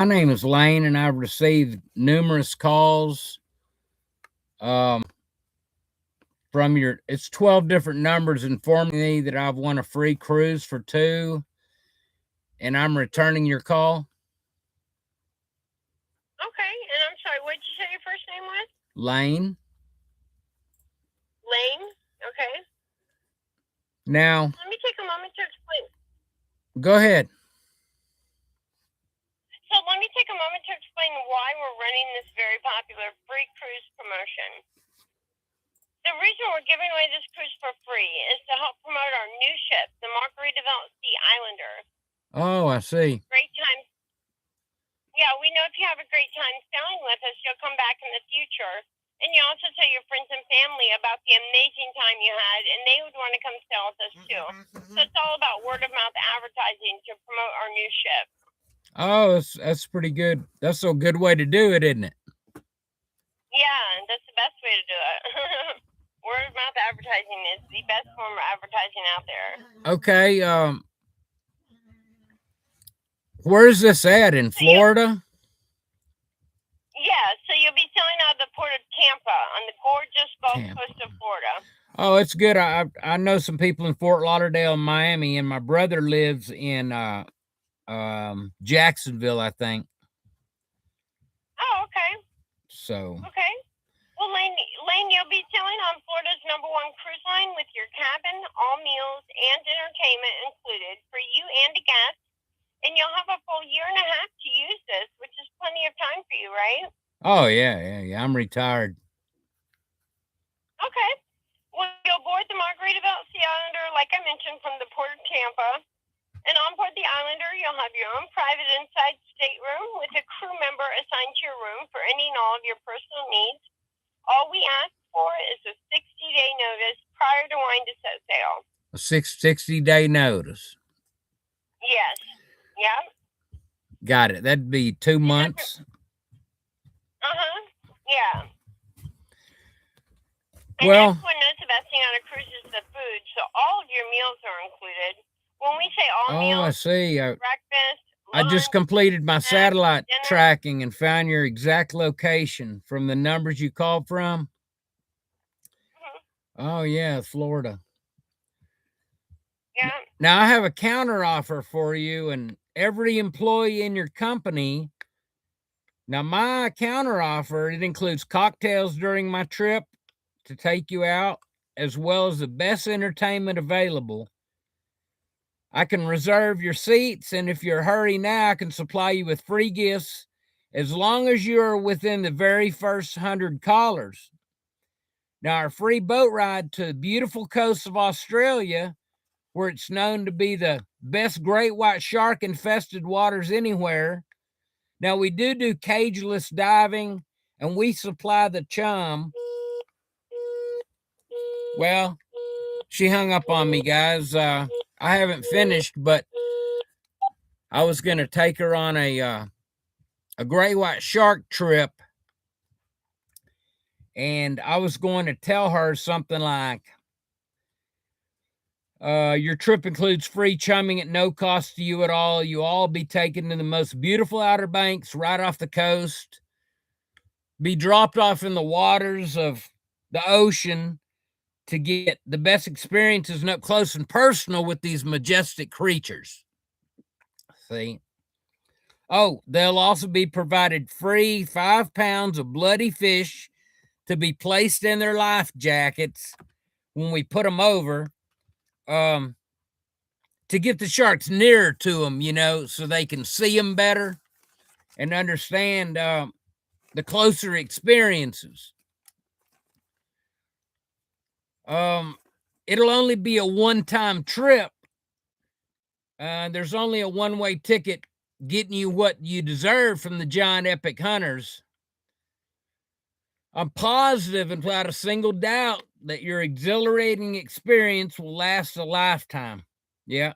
My name is Lane, and I've received numerous calls from it's 12 different numbers informing me that I've won a free cruise for two, and I'm returning your call. Okay, and I'm sorry, what did you say your first name was? Lane. Lane? Okay. Now, Let me take a moment to explain. go ahead. So let me take a moment to explain why we're running this very popular free cruise promotion. The reason we're giving away this cruise for free is to help promote our new ship, the Margaritaville Sea Islander. Oh, I see. Great time. Yeah, we know if you have a great time sailing with us, you'll come back in the future. And you also tell your friends and family about the amazing time you had, and they would want to come sail with us too. So it's all about word of mouth advertising to promote our new ship. Oh, that's pretty good. That's a good way to do it, isn't it? Yeah, that's the best way to do it. Word of mouth advertising is the best form of advertising out there. Okay. Where's this at? In Florida? Yeah, so you'll be sailing out of the port of Tampa on the gorgeous Gulf Coast of Florida. Oh, it's good. I know some people in Fort Lauderdale and Miami, and my brother lives in Jacksonville, I think. Oh, okay. So. Okay. Well, Lane, you'll be sailing on Florida's #1 cruise line with your cabin, all meals, and entertainment included for you and a guest. And you'll have a full year and a half to use this, which is plenty of time for you, right? Oh, yeah. I'm retired. Okay. Well, you'll board the Margaritaville Sea Islander, like I mentioned, from the port of Tampa. And on board the Islander, you'll have your own private inside stateroom with a crew member assigned to your room for any and all of your personal needs. All we ask for is a 60-day notice prior to wanting to set sail. A 60-day notice. Yes. Yeah. Got it. That'd be 2 months. Yeah. And well, everyone knows the best thing on a cruise is the food, so all of your meals are included. When we say all meals, I see. breakfast, lunch, I just completed my satellite tracking and found your exact location from the numbers you called from. Mm-hmm. Oh, yeah, Florida. Yeah. Now, I have a counter offer for you, and every employee in your company. Now, my counter offer, it includes cocktails during my trip to take you out, as well as the best entertainment available. I can reserve your seats, and if you're in a hurry now, I can supply you with free gifts as long as you're within the very first 100 callers. Now, our free boat ride to the beautiful coast of Australia, where it's known to be the best great white shark infested waters anywhere. Now, we do cageless diving, and we supply the chum. Well, she hung up on me, guys. I haven't finished, but I was going to take her on a great white shark trip, and I was going to tell her something like, your trip includes free chumming at no cost to you at all. You all be taken to the most beautiful Outer Banks right off the coast, be dropped off in the waters of the ocean to get the best experiences and up close and personal with these majestic creatures. See? Oh, they'll also be provided free 5 pounds of bloody fish to be placed in their life jackets when we put them over, to get the sharks nearer to them, so they can see them better and understand the closer experiences. It'll only be a one-time trip. There's only a one-way ticket getting you what you deserve from the giant epic hunters. I'm positive and without a single doubt that your exhilarating experience will last a lifetime. Yeah.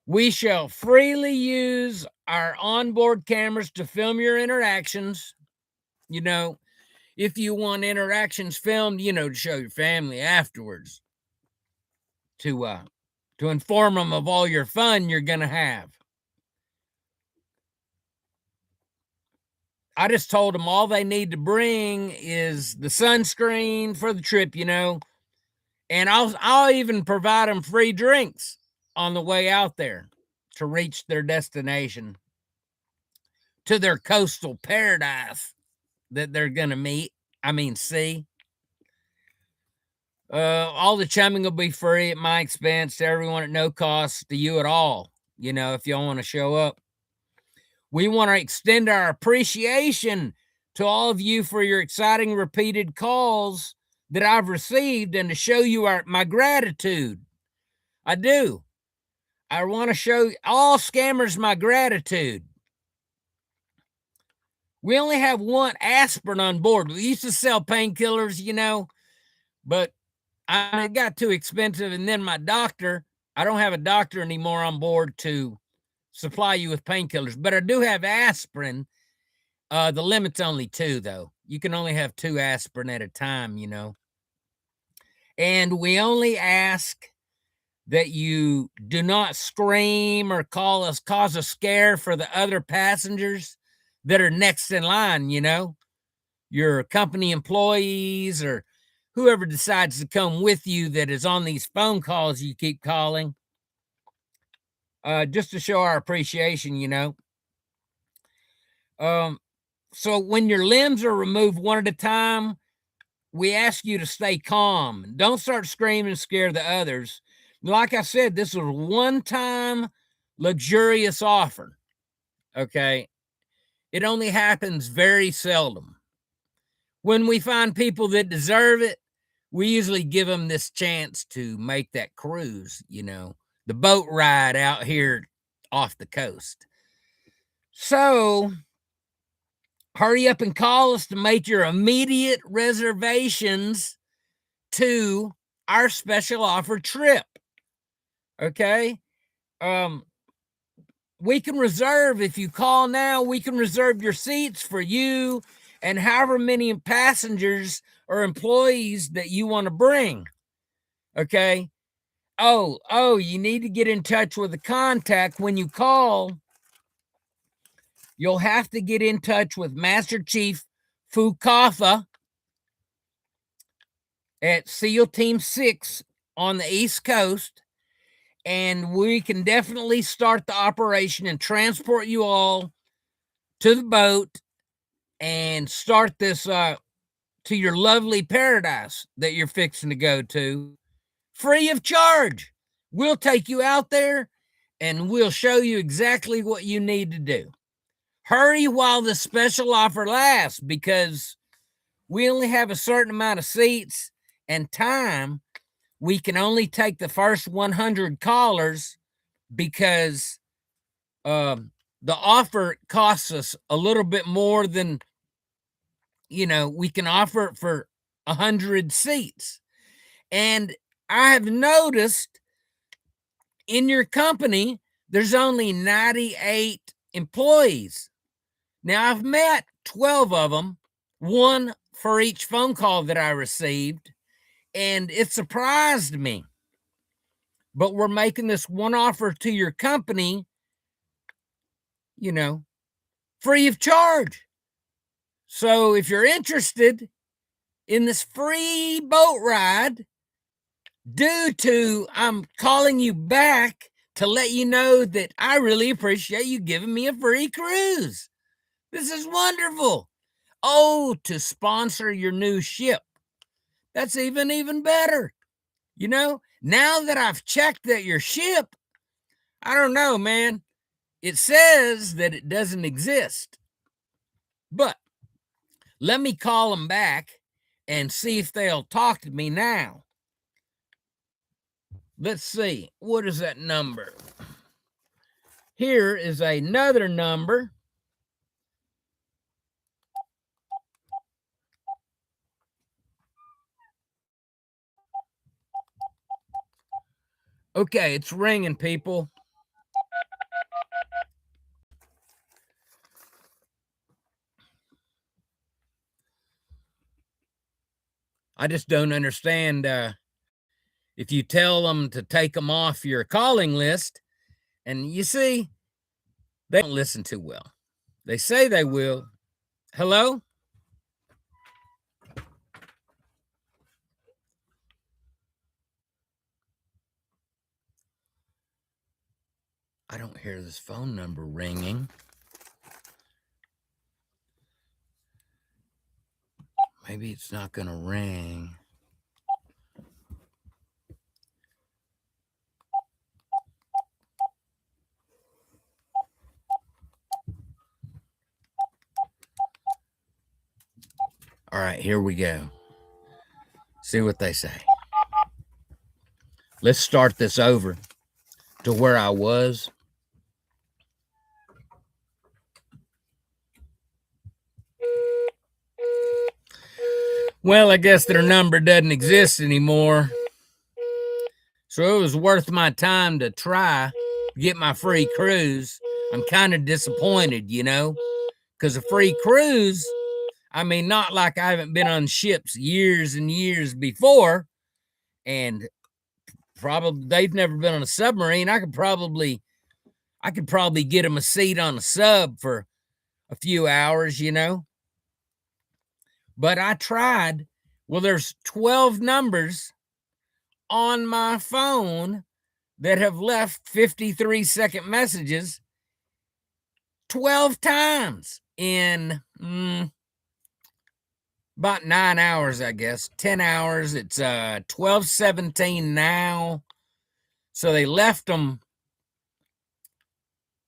We shall freely use our onboard cameras to film your interactions. If you want interactions filmed, to show your family afterwards, to inform them of all your fun you're going to have. I just told them all they need to bring is the sunscreen for the trip, and I'll even provide them free drinks on the way out there to reach their destination, to their coastal paradise that they're gonna see. All the chumming will be free at my expense to everyone at no cost to you at all. If y'all want to show up. We want to extend our appreciation to all of you for your exciting repeated calls that I've received and to show you my gratitude. I do. I want to show all scammers my gratitude. We only have one aspirin on board. We used to sell painkillers, but it got too expensive. And then my doctor, I don't have a doctor anymore on board to supply you with painkillers, but I do have aspirin. The limit's only 2, though. You can only have 2 aspirin at a time, And we only ask that you do not scream or cause a scare for the other passengers that are next in line, your company employees or whoever decides to come with you that is on these phone calls you keep calling. Just to show our appreciation, So when your limbs are removed one at a time, we ask you to stay calm. Don't start screaming and scare the others. Like I said, this is a one-time luxurious offer. Okay. It only happens very seldom. When we find people that deserve it, we usually give them this chance to make that cruise, the boat ride out here off the coast. So hurry up and call us to make your immediate reservations to our special offer trip. Okay? We can reserve, if you call now, we can reserve your seats for you and however many passengers or employees that you want to bring. Okay? Oh, you need to get in touch with a contact when you call. You'll have to get in touch with Master Chief Fukafa at SEAL Team 6 on the East Coast, and we can definitely start the operation and transport you all to the boat and start this to your lovely paradise that you're fixing to go to, free of charge. We'll take you out there, and we'll show you exactly what you need to do. Hurry while the special offer lasts, because we only have a certain amount of seats and time. We can only take the first 100 callers because the offer costs us a little bit more than, we can offer it for 100 seats. And I have noticed in your company, there's only 98 employees. Now, I've met 12 of them, one for each phone call that I received, and it surprised me. But we're making this one offer to your company, free of charge. So if you're interested in this free boat ride, I'm calling you back to let you know that I really appreciate you giving me a free cruise. This is wonderful. Oh, to sponsor your new ship. That's even better. Now that I've checked that your ship, I don't know, man. It says that it doesn't exist. But let me call them back and see if they'll talk to me now. Let's see. What is that number? Here is another number. Okay, it's ringing, people. I just don't understand. If you tell them to take them off your calling list, and you see, they don't listen too well. They say they will. Hello? I don't hear this phone number ringing. Maybe it's not going to ring. All right, here we go. See what they say. Let's start this over to where I was. Well, I guess their number doesn't exist anymore. So it was worth my time to try to get my free cruise. I'm kind of disappointed, because a free cruise, I mean, not like I haven't been on ships years and years before, and probably they've never been on a submarine. I could probably get them a seat on a sub for a few hours, But I tried. Well, there's 12 numbers on my phone that have left 53-second messages 12 times in about 9 hours, I guess. 10 hours. It's 12:17 now. So they left them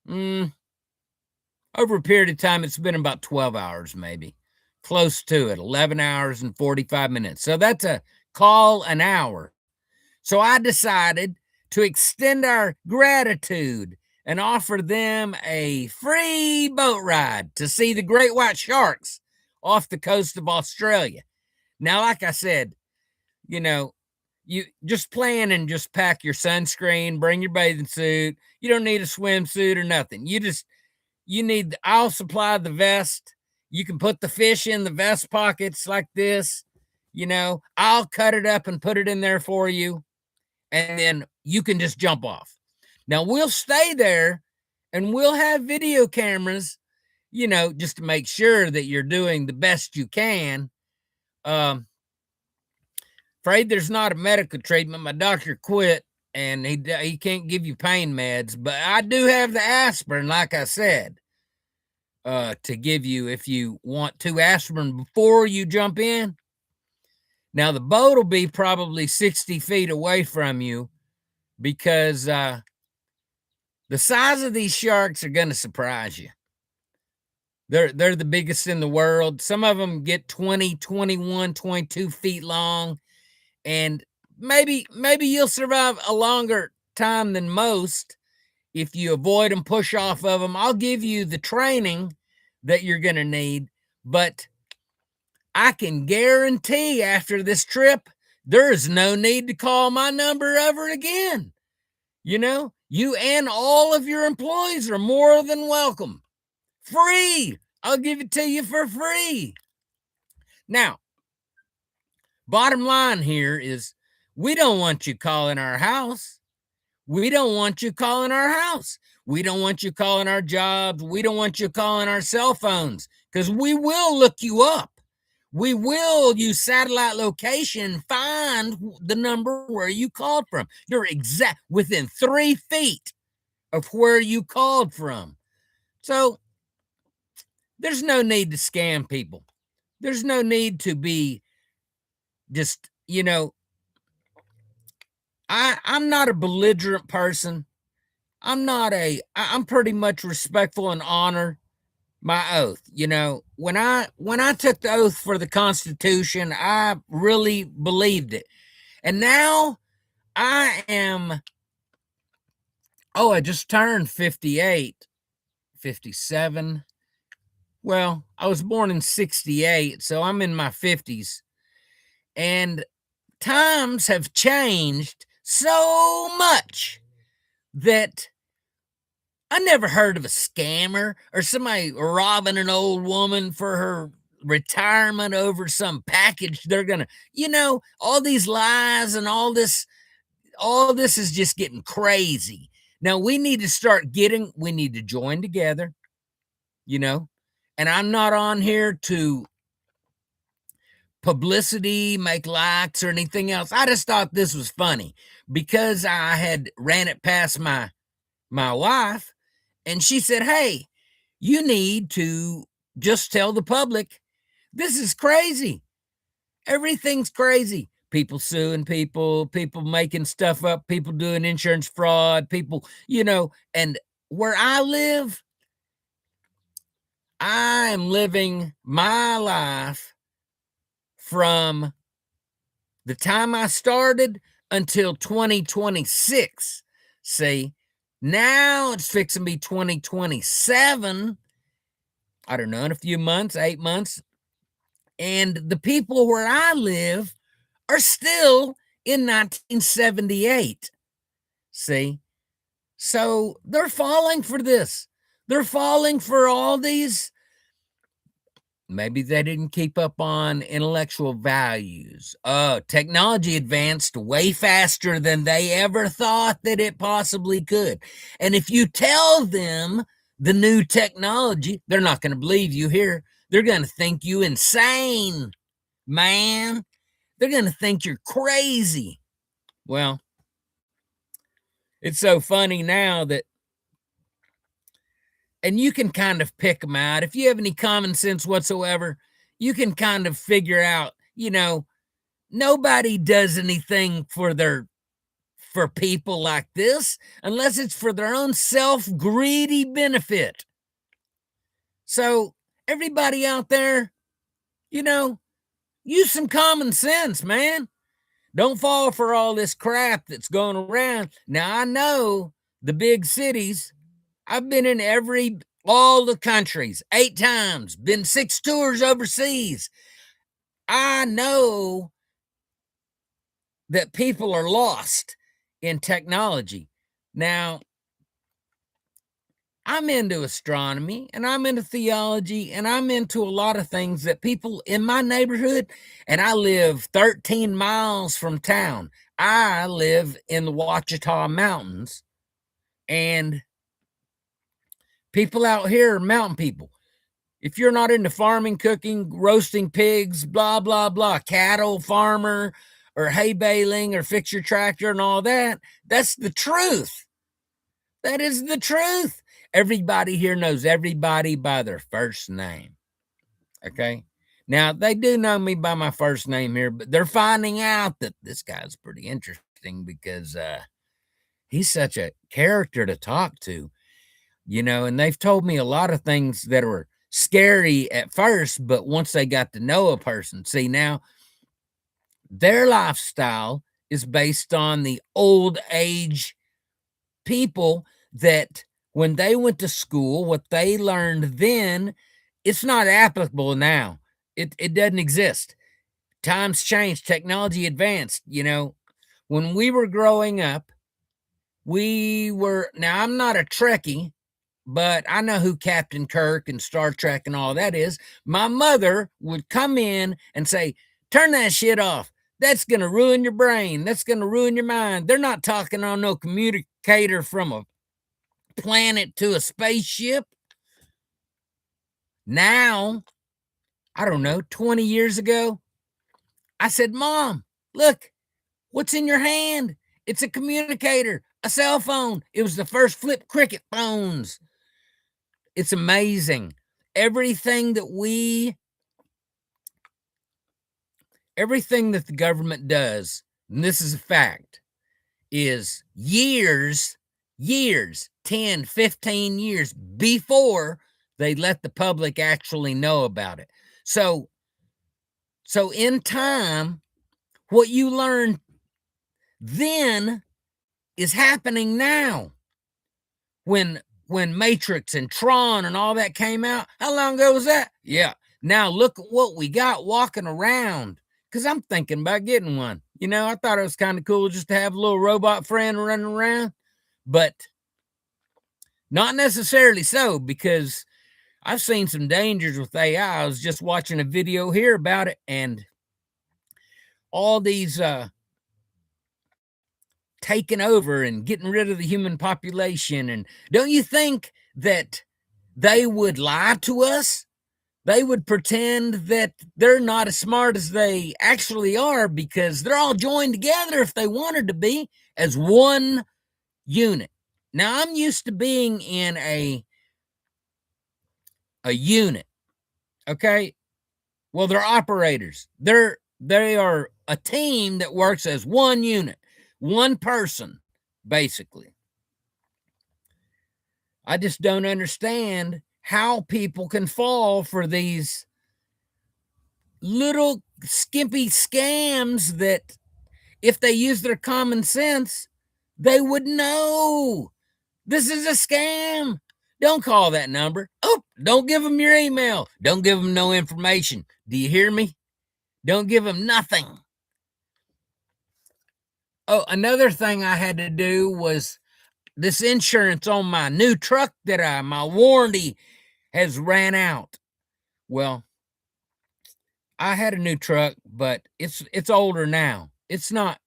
over a period of time. It's been about 12 hours, maybe. Close to it. 11 hours and 45 minutes. So that's a call an hour. So I decided to extend our gratitude and offer them a free boat ride to see the great white sharks off the coast of Australia. Now, like I said, you just plan and just pack your sunscreen, bring your bathing suit. You don't need a swimsuit or nothing. I'll supply the vest. You can put the fish in the vest pockets like this. I'll cut it up and put it in there for you. And then you can just jump off. Now we'll stay there and we'll have video cameras, just to make sure that you're doing the best you can. Afraid there's not a medical treatment. My doctor quit and he can't give you pain meds, but I do have the aspirin, like I said, to give you if you want to aspirin before you jump in. Now, the boat will be probably 60 feet away from you because the size of these sharks are going to surprise you. They're the biggest in the world. Some of them get 20, 21, 22 feet long. And maybe you'll survive a longer time than most if you avoid them, push off of them. I'll give you the training that you're going to need, but I can guarantee after this trip, there's no need to call my number ever again. You and all of your employees are more than welcome. Free. I'll give it to you for free. Now, bottom line here is we don't want you calling our house. We don't want you calling our house. We don't want you calling our jobs. We don't want you calling our cell phones because we will look you up. We will use satellite location, find the number where you called from. You're within 3 feet of where you called from. So there's no need to scam people. There's no need to be just, I'm not a belligerent person. I'm pretty much respectful and honor my oath. When I took the oath for the Constitution, I really believed it. And now I just turned 58, 57. Well, I was born in 68, so I'm in my 50s. And times have changed so much that I never heard of a scammer or somebody robbing an old woman for her retirement over some package they're gonna, all these lies and all this is just getting crazy. Now we need to join together, and I'm not on here to publicity, make likes, or anything else. I just thought this was funny because I had ran it past my wife, and she said, "Hey, you need to just tell the public this is crazy. Everything's crazy. People suing people, people making stuff up, people doing insurance fraud, people, and where I live, I am living my life from the time I started until 2026. See, now it's fixing to be 2027. I don't know, in a few months, 8 months. And the people where I live are still in 1978. See? So they're falling for this. They're falling for all these. Maybe they didn't keep up on intellectual values. Oh, technology advanced way faster than they ever thought that it possibly could. And if you tell them the new technology, they're not going to believe you here. They're going to think you insane, man. They're going to think you're crazy. Well, it's so funny now that, and you can kind of pick them out. If you have any common sense whatsoever, you can kind of figure out, nobody does anything for people like this unless it's for their own self-greedy benefit. So everybody out there, use some common sense, man. Don't fall for all this crap that's going around. Now, I know the big cities. I've been in all the countries 8 times, been 6 tours overseas. I know that people are lost in technology. Now, I'm into astronomy and I'm into theology and I'm into a lot of things that people in my neighborhood, and I live 13 miles from town. I live in the Ouachita Mountains, and people out here are mountain people. If you're not into farming, cooking, roasting pigs, blah, blah, blah, cattle farmer or hay baling or fix your tractor and all that, that's the truth. That is the truth. Everybody here knows everybody by their first name. Okay. Now, they do know me by my first name here, but they're finding out that this guy's pretty interesting because he's such a character to talk to, and they've told me a lot of things that were scary at first, but once they got to know a person, see, now their lifestyle is based on the old age people that when they went to school, what they learned then, it's not applicable now. It doesn't exist. Times changed, technology advanced. When we were growing up, now I'm not a Trekkie, but I know who Captain Kirk and Star Trek and all that is. My mother would come in and say, turn that shit off. That's going to ruin your brain. That's going to ruin your mind. They're not talking on no communicator from a planet to a spaceship. Now, I don't know, 20 years ago, I said, Mom, look, what's in your hand? It's a communicator, a cell phone. It was the first flip cricket phones. It's amazing. Everything that the government does, and this is a fact, is years, 10, 15 years before they let the public actually know about it. So in time, what you learn then is happening now. When Matrix and Tron and all that came out, how long ago was that? Yeah. Now look at what we got walking around. Because I'm thinking about getting one. I thought it was kind of cool just to have a little robot friend running around. But not necessarily so, because I've seen some dangers with AI. I was just watching a video here about it, and all these taking over and getting rid of the human population. And don't you think that they would lie to us they would pretend that they're not as smart as they actually are because they're all joined together if they wanted to be as one unit. Now, I'm used to being in a unit, okay? Well, they're operators. They are a team that works as one unit, one person, basically. I just don't understand how people can fall for these little skimpy scams that if they use their common sense, they would know this is a scam. Don't call that number. Oh, don't give them your email. Don't give them no information. Do you hear me? Don't give them nothing. Oh, another thing I had to do was this insurance on my new truck that my warranty has ran out. Well, I had a new truck, but it's older now. It's not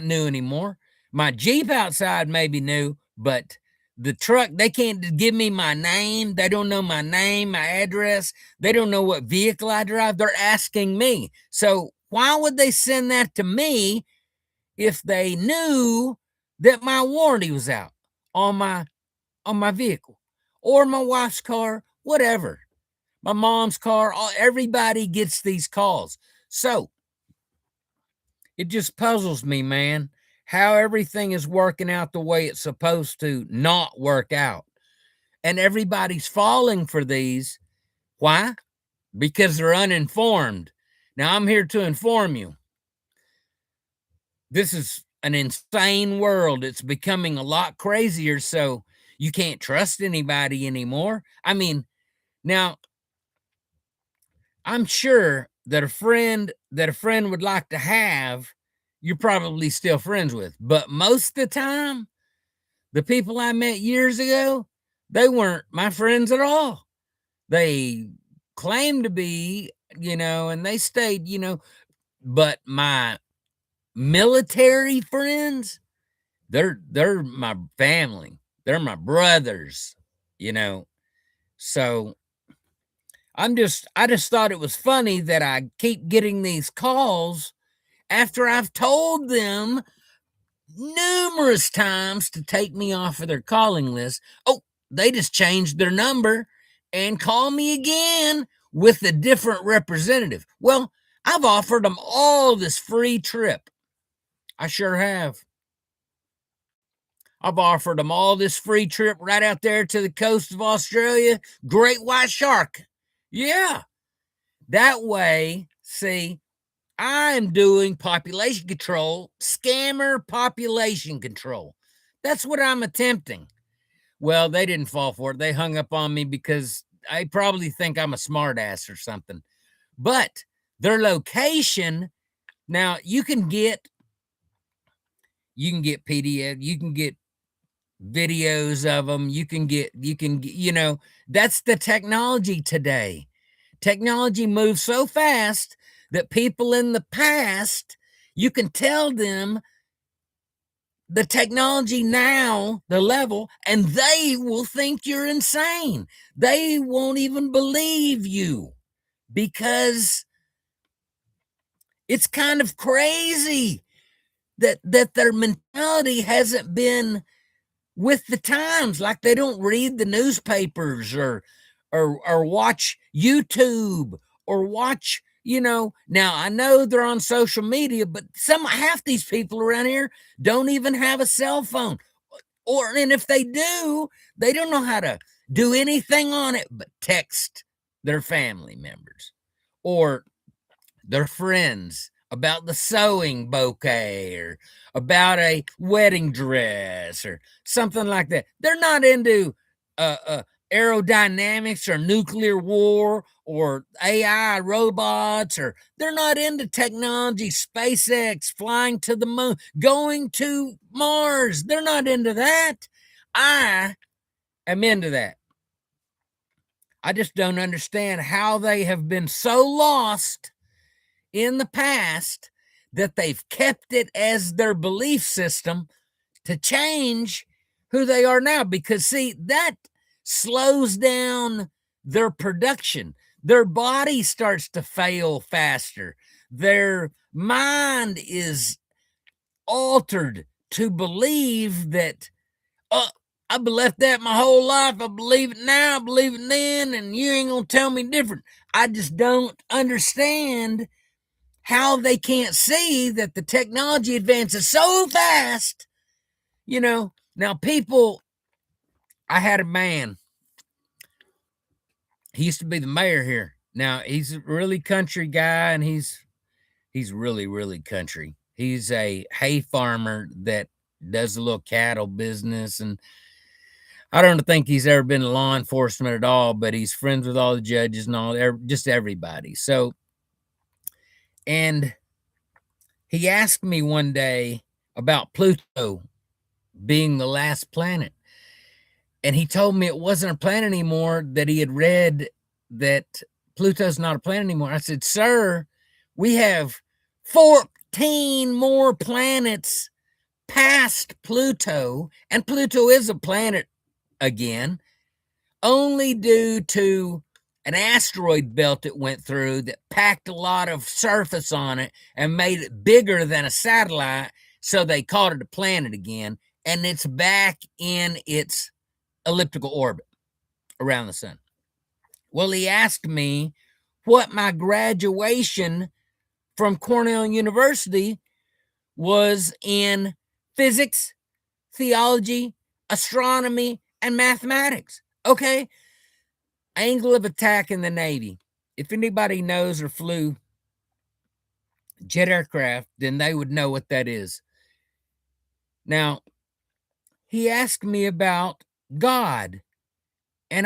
new anymore. My Jeep outside may be new, but the truck, they can't give me my name. They don't know my name, my address. They don't know what vehicle I drive. They're asking me. So why would they send that to me if they knew that my warranty was out on my vehicle or my wife's car, whatever? My mom's car, everybody gets these calls. So it just puzzles me, man, how everything is working out the way it's supposed to not work out. And everybody's falling for these. Why? Because they're uninformed. Now, I'm here to inform you. This is an insane world. It's becoming a lot crazier, so you can't trust anybody anymore. I mean, now, I'm sure that a friend would like to have, you're probably still friends with. But most of the time, the people I met years ago, they weren't my friends at all. They claimed to be, and they stayed, but my military friends, they're my family. They're my brothers, you know. So I just thought it was funny that I keep getting these calls after I've told them numerous times to take me off of their calling list. Oh, they just changed their number and call me again with a different representative. Well, I've offered them all this free trip. I sure have. I've offered them all this free trip right out there to the coast of Australia. Great white shark. Yeah. That way, see, I'm doing population control, scammer population control. That's what I'm attempting. Well, they didn't fall for it. They hung up on me because I probably think I'm a smartass or something. But their location, now you can get PDF, you can get videos of them, that's the technology today. Technology moves so fast that people in the past, you can tell them the technology now, the level, and they will think you're insane. They won't even believe you because it's kind of crazy that their mentality hasn't been with the times. Like they don't read the newspapers or watch YouTube or watch, now I know they're on social media, but half these people around here don't even have a cell phone. And if they do, they don't know how to do anything on it but text their family members or their friends about the sewing bouquet or about a wedding dress or something like that. They're not into aerodynamics or nuclear war or AI robots, or they're not into technology, SpaceX, flying to the moon, going to Mars. They're not into that. I am into that. I just don't understand how they have been so lost in the past that they've kept it as their belief system to change who they are now. Because, see, that slows down their production. their body starts to fail faster. Their mind is altered to believe that, I've left that my whole life. I believe it now, I believe it then, and you ain't gonna tell me different. I just don't understand how they can't see that the technology advances so fast. Now people, I had a man, he used to be the mayor here. Now he's a really country guy, and he's really, really country. He's a hay farmer that does a little cattle business, and I don't think he's ever been in law enforcement at all, but he's friends with all the judges and all, just everybody. So, and he asked me one day about Pluto being the last planet. And he told me it wasn't a planet anymore, that he had read that Pluto's not a planet anymore. I said, sir, we have 14 more planets past Pluto, and Pluto is a planet again, only due to an asteroid belt it went through that packed a lot of surface on it and made it bigger than a satellite, so they called it a planet again, and it's back in its elliptical orbit around the sun. Well, he asked me what my graduation from Cornell University was in physics, theology, astronomy, and mathematics. Okay. Angle of attack in the Navy. If anybody knows or flew jet aircraft, then they would know what that is. Now, he asked me about God, and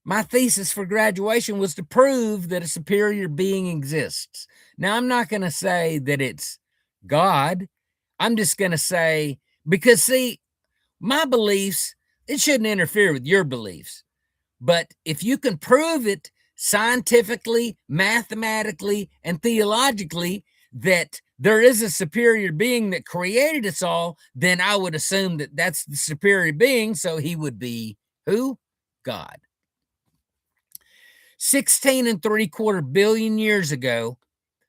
my thesis for graduation was to prove that a superior being exists. Now, I'm not going to say that it's God. I'm just going to say, because see, my beliefs, it shouldn't interfere with your beliefs. But if you can prove it scientifically, mathematically, and theologically that there is a superior being that created us all, then I would assume that that's the superior being. So he would be who? God. 16.75 billion years ago,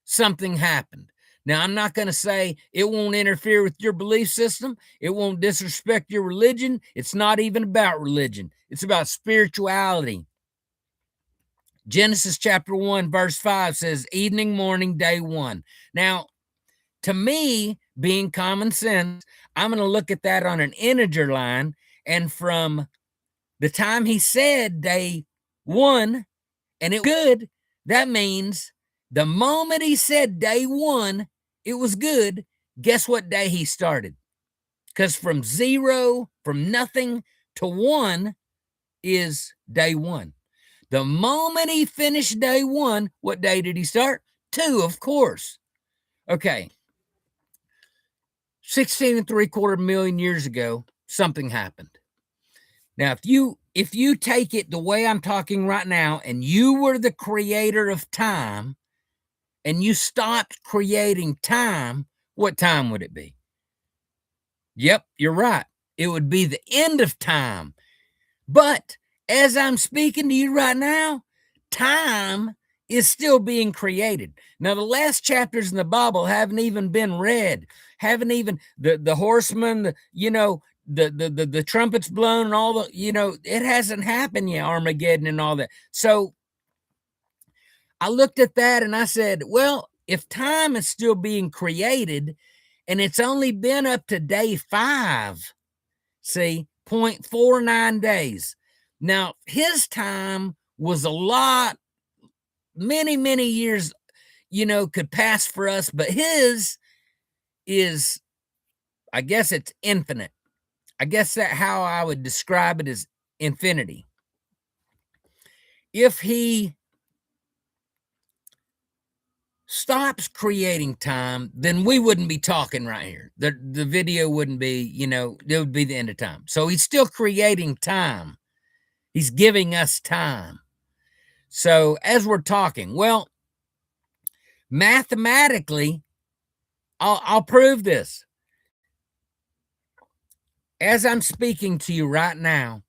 something happened. Now, I'm not going to say it won't interfere with your belief system. It won't disrespect your religion. It's not even about religion. It's about spirituality. Genesis chapter 1, verse 5 says, evening, morning, day one. Now, to me, being common sense, I'm going to look at that on an integer line. And from the time he said day one, and it was good, that means the moment he said day one, it was good. Guess what day he started? Because from nothing to one is day one. The moment he finished day one, what day did he start? 2, of course. Okay. 16.75 million years ago, something happened. Now, if you take it the way I'm talking right now, and you were the creator of time, and you stopped creating time, what time would it be? Yep, you're right. It would be the end of time. But as I'm speaking to you right now, time is still being created. Now, the last chapters in the Bible haven't even been read. Haven't even the horsemen, the trumpets blown and all the, it hasn't happened yet, Armageddon and all that. So I looked at that and I said, well, if time is still being created and it's only been up to day 5, see, 0.49 days. Now, his time was a lot, many, many years, could pass for us, but his is, I guess it's infinite. I guess that how I would describe it is infinity. If he stops creating time, then we wouldn't be talking right here. The video wouldn't be, it would be the end of time. So he's still creating time. He's giving us time. So as we're talking, well, mathematically, I'll prove this. As I'm speaking to you right now,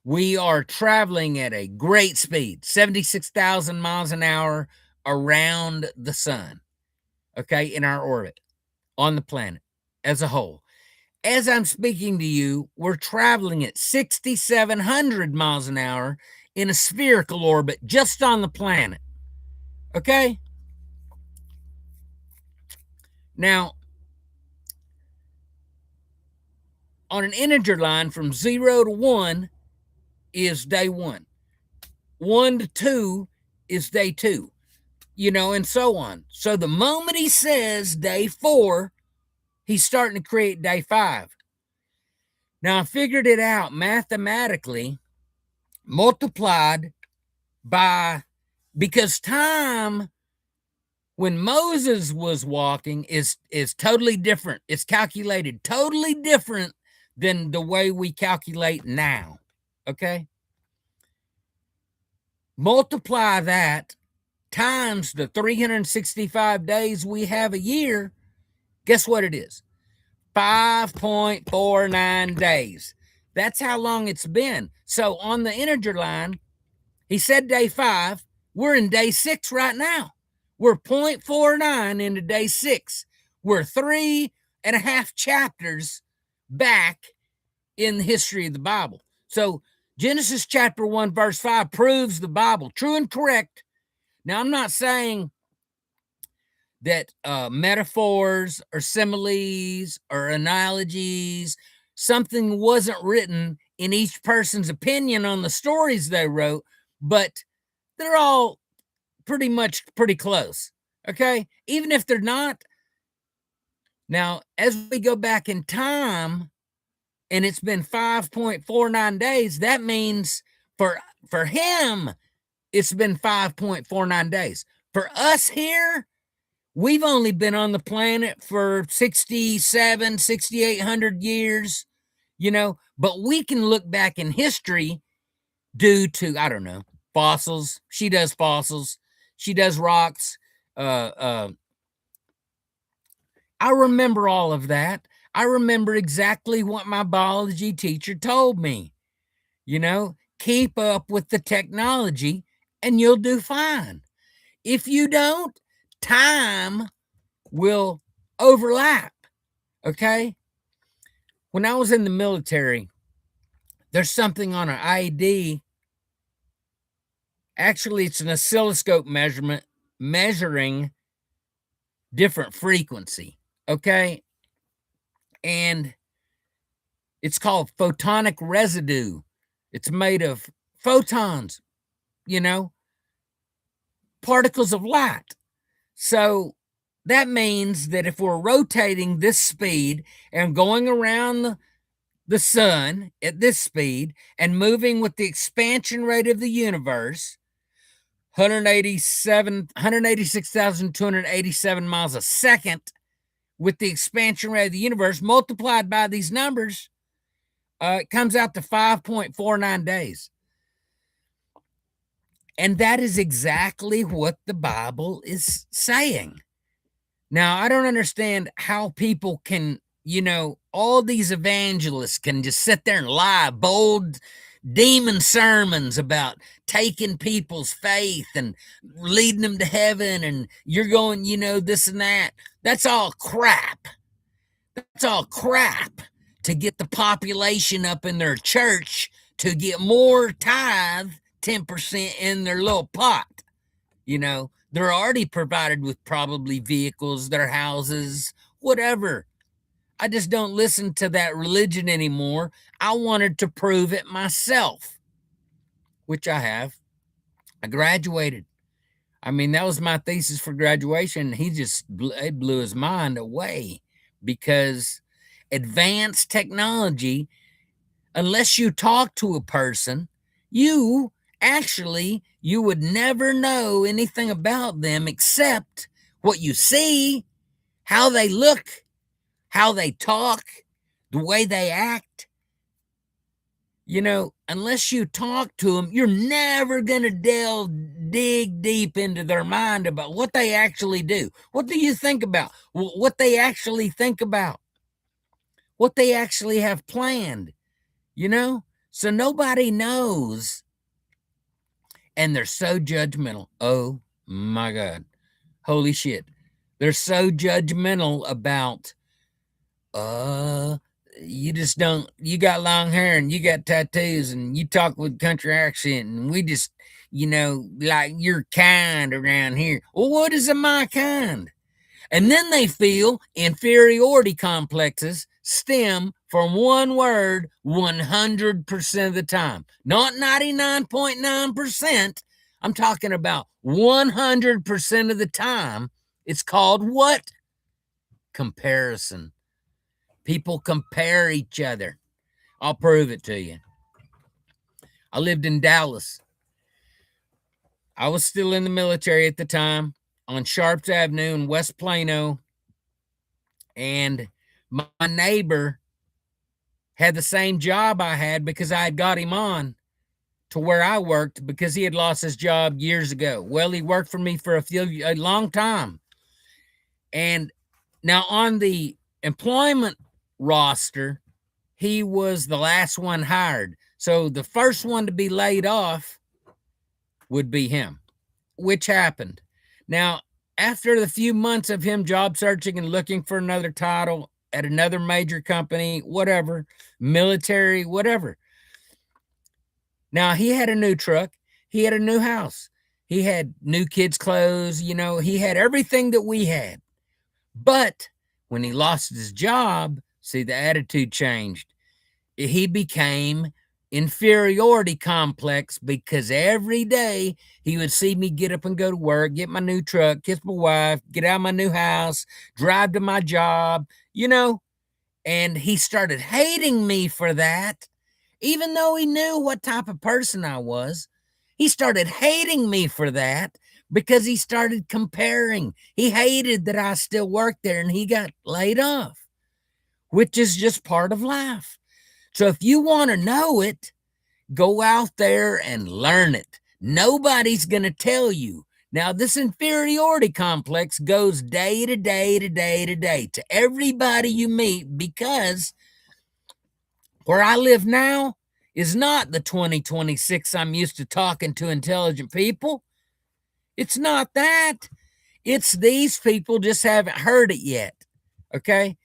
we are traveling at a great speed, 76,000 miles an hour around the sun, okay, in our orbit on the planet as a whole. As I'm speaking to you, we're traveling at 6,700 miles an hour in a spherical orbit just on the planet, okay? Now, on an integer line from 0 to 1 is day 1. 1 to 2 is day 2, and so on. So the moment he says day 4, he's starting to create day 5. Now, I figured it out mathematically, multiplied by, because time when Moses was walking is totally different. It's calculated totally different than the way we calculate now, okay? Multiply that times the 365 days we have a year. Guess what it is? 5.49 days. That's how long it's been. So on the integer line, he said day 5. We're in day 6 right now. We're 0.49 into day 6. We're 3.5 chapters back in the history of the Bible. So Genesis chapter 1, verse 5 proves the Bible true and correct. Now, I'm not saying that metaphors or similes or analogies, something wasn't written in each person's opinion on the stories they wrote, but they're all pretty close, okay? Even if they're not. Now, as we go back in time, and it's been 5.49 days, that means for him, it's been 5.49 days. For us here, we've only been on the planet for 6,800 years, but we can look back in history due to, I don't know, fossils. She does fossils. She does rocks. I remember all of that. I remember exactly what my biology teacher told me. Keep up with the technology and you'll do fine. If you don't, time will overlap. Okay? When I was in the military, there's something on an IED. Actually, it's an oscilloscope measurement measuring different frequency. Okay? And it's called photonic residue. It's made of photons, particles of light. So that means that if we're rotating this speed and going around the sun at this speed and moving with the expansion rate of the universe, 186,287 miles a second, with the expansion rate of the universe multiplied by these numbers, it comes out to 5.49 days. And that is exactly what the Bible is saying. Now, I don't understand how people can, all these evangelists can just sit there and lie, bold demon sermons about taking people's faith and leading them to heaven, and you're going, this and that. That's all crap. That's all crap to get the population up in their church to get more tithe, 10% in their little pot. They're already provided with probably vehicles, their houses, whatever. I just don't listen to that religion anymore. I wanted to prove it myself, which I have. I graduated. I mean, that was my thesis for graduation. It blew his mind away because advanced technology, unless you talk to a person, you would never know anything about them except what you see, how they look, how they talk, the way they act. Unless you talk to them, you're never going to dig deep into their mind about what they actually do. What do you think about? What they actually think about. What they actually have planned. So nobody knows. And they're so judgmental. Oh my God. Holy shit. They're so judgmental about, you just don't, you got long hair and you got tattoos and you talk with country accent and we just, like you're kind around here. Well, what is my kind? And then they feel inferiority complexes stem from one word 100% of the time. Not 99.9%. I'm talking about 100% of the time. It's called what? Comparison. People compare each other. I'll prove it to you. I lived in Dallas. I was still in the military at the time on Sharps Avenue in West Plano. And my neighbor had the same job I had because I had got him on to where I worked because he had lost his job years ago. Well, he worked for me for a long time. And now on the employment roster, he was the last one hired. So the first one to be laid off would be him, which happened. Now, after the few months of him job searching and looking for another title at another major company, whatever, military, whatever. Now, he had a new truck. He had a new house. He had new kids' clothes. He had everything that we had. But when he lost his job, see, the attitude changed. He became inferiority complex because every day he would see me get up and go to work, get my new truck, kiss my wife, get out of my new house, drive to my job, and he started hating me for that, even though he knew what type of person I was. He started hating me for that because he started comparing. He hated that I still worked there and he got laid off, which is just part of life. So if you want to know it, go out there and learn it. Nobody's going to tell you. Now, this inferiority complex goes day to day to day to day to everybody you meet, because where I live now is not the 2026 I'm used to talking to intelligent people. It's not that. It's these people just haven't heard it yet. Okay?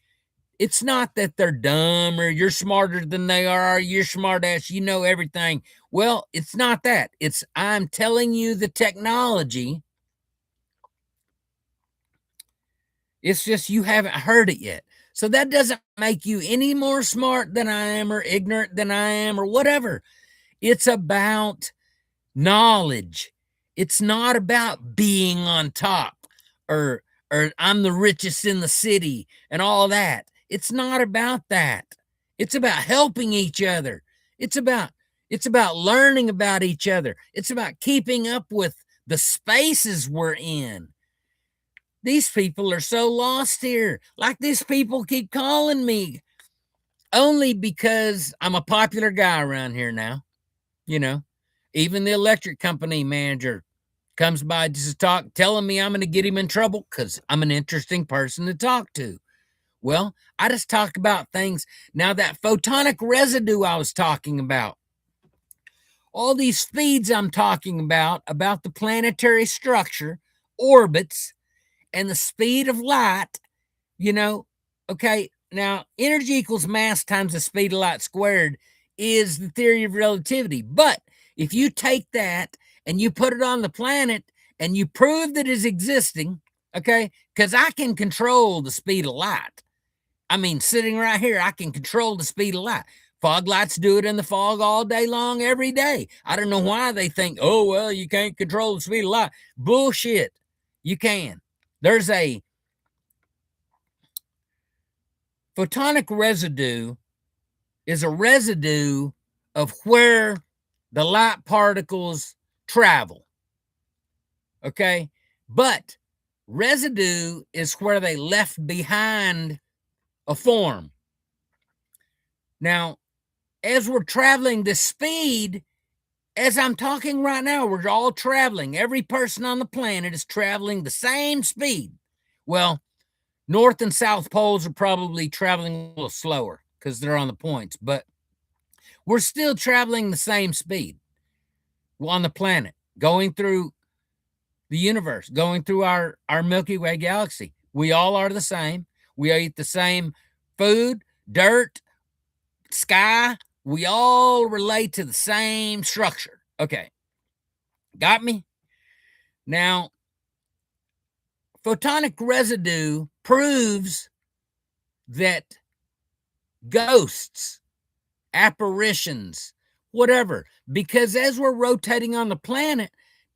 It's not that they're dumb or you're smarter than they are, you're smart ass, you know everything. Well, it's not that. It's I'm telling you the technology. It's just you haven't heard it yet. So that doesn't make you any more smart than I am or ignorant than I am or whatever. It's about knowledge. It's not about being on top or I'm the richest in the city and all that. It's not about that. It's about helping each other. It's about learning about each other. It's about keeping up with the spaces we're in. These people are so lost here. Like these people keep calling me only because I'm a popular guy around here now. Even the electric company manager comes by just to talk, telling me I'm going to get him in trouble because I'm an interesting person to talk to. Well, I just talk about things. Now, that photonic residue I was talking about, all these speeds I'm talking about the planetary structure, orbits, and the speed of light, okay, now energy equals mass times the speed of light squared is the theory of relativity. But if you take that and you put it on the planet and you prove that it's existing, okay, because I can control the speed of light. I mean, sitting right here, I can control the speed of light. Fog lights do it in the fog all day long, every day. I don't know why they think, oh, well, you can't control the speed of light. Bullshit. You can. There's a photonic residue is a residue of where the light particles travel. Okay? But residue is where they left behind a form. Now, as we're traveling the speed, as I'm talking right now, we're all traveling. Every person on the planet is traveling the same speed. Well, North and South poles are probably traveling a little slower because they're on the points, but We're still traveling the same speed on the planet, going through the universe, going through our Milky Way galaxy. We all are the same. We eat the same food, dirt, sky. We all relate to the same structure. Okay. Got me? Now, photonic residue proves that ghosts, apparitions, whatever, because as we're rotating on the planet,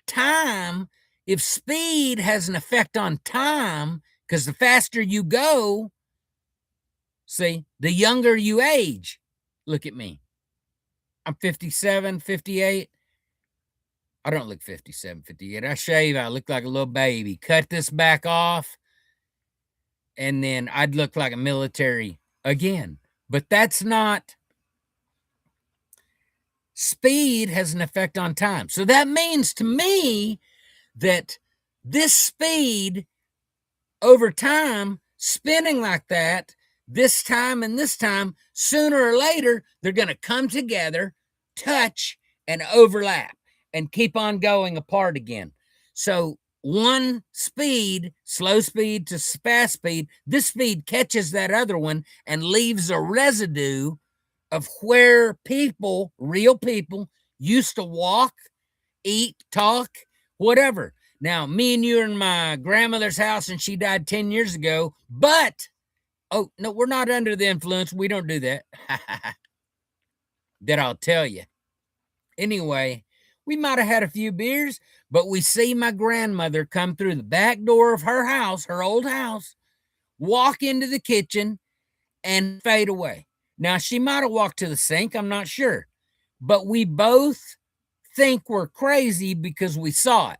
time, if speed has an effect on time, because the faster you go, see, the younger you age. Look at me. I'm 57, 58. I don't look 57, 58. I shave, I look like a little baby. Cut this back off, and then I'd look like a military again. But that's not, speed has an effect on time. So that means to me that this speed over time, spinning like that, this time and this time, sooner or later, they're going to come together, touch, and overlap and keep on going apart again. So one speed, slow speed to fast speed, this speed catches that other one and leaves a residue of where people, real people, used to walk, eat, talk, whatever. Now, me and you are in my grandmother's house and she died 10 years ago, but, oh, no, we're not under the influence. We don't do that. That I'll tell you. Anyway, we might have had a few beers, but we see my grandmother come through the back door of her house, her old house, walk into the kitchen and fade away. Now, she might have walked to the sink. I'm not sure. But we both think we're crazy because we saw it.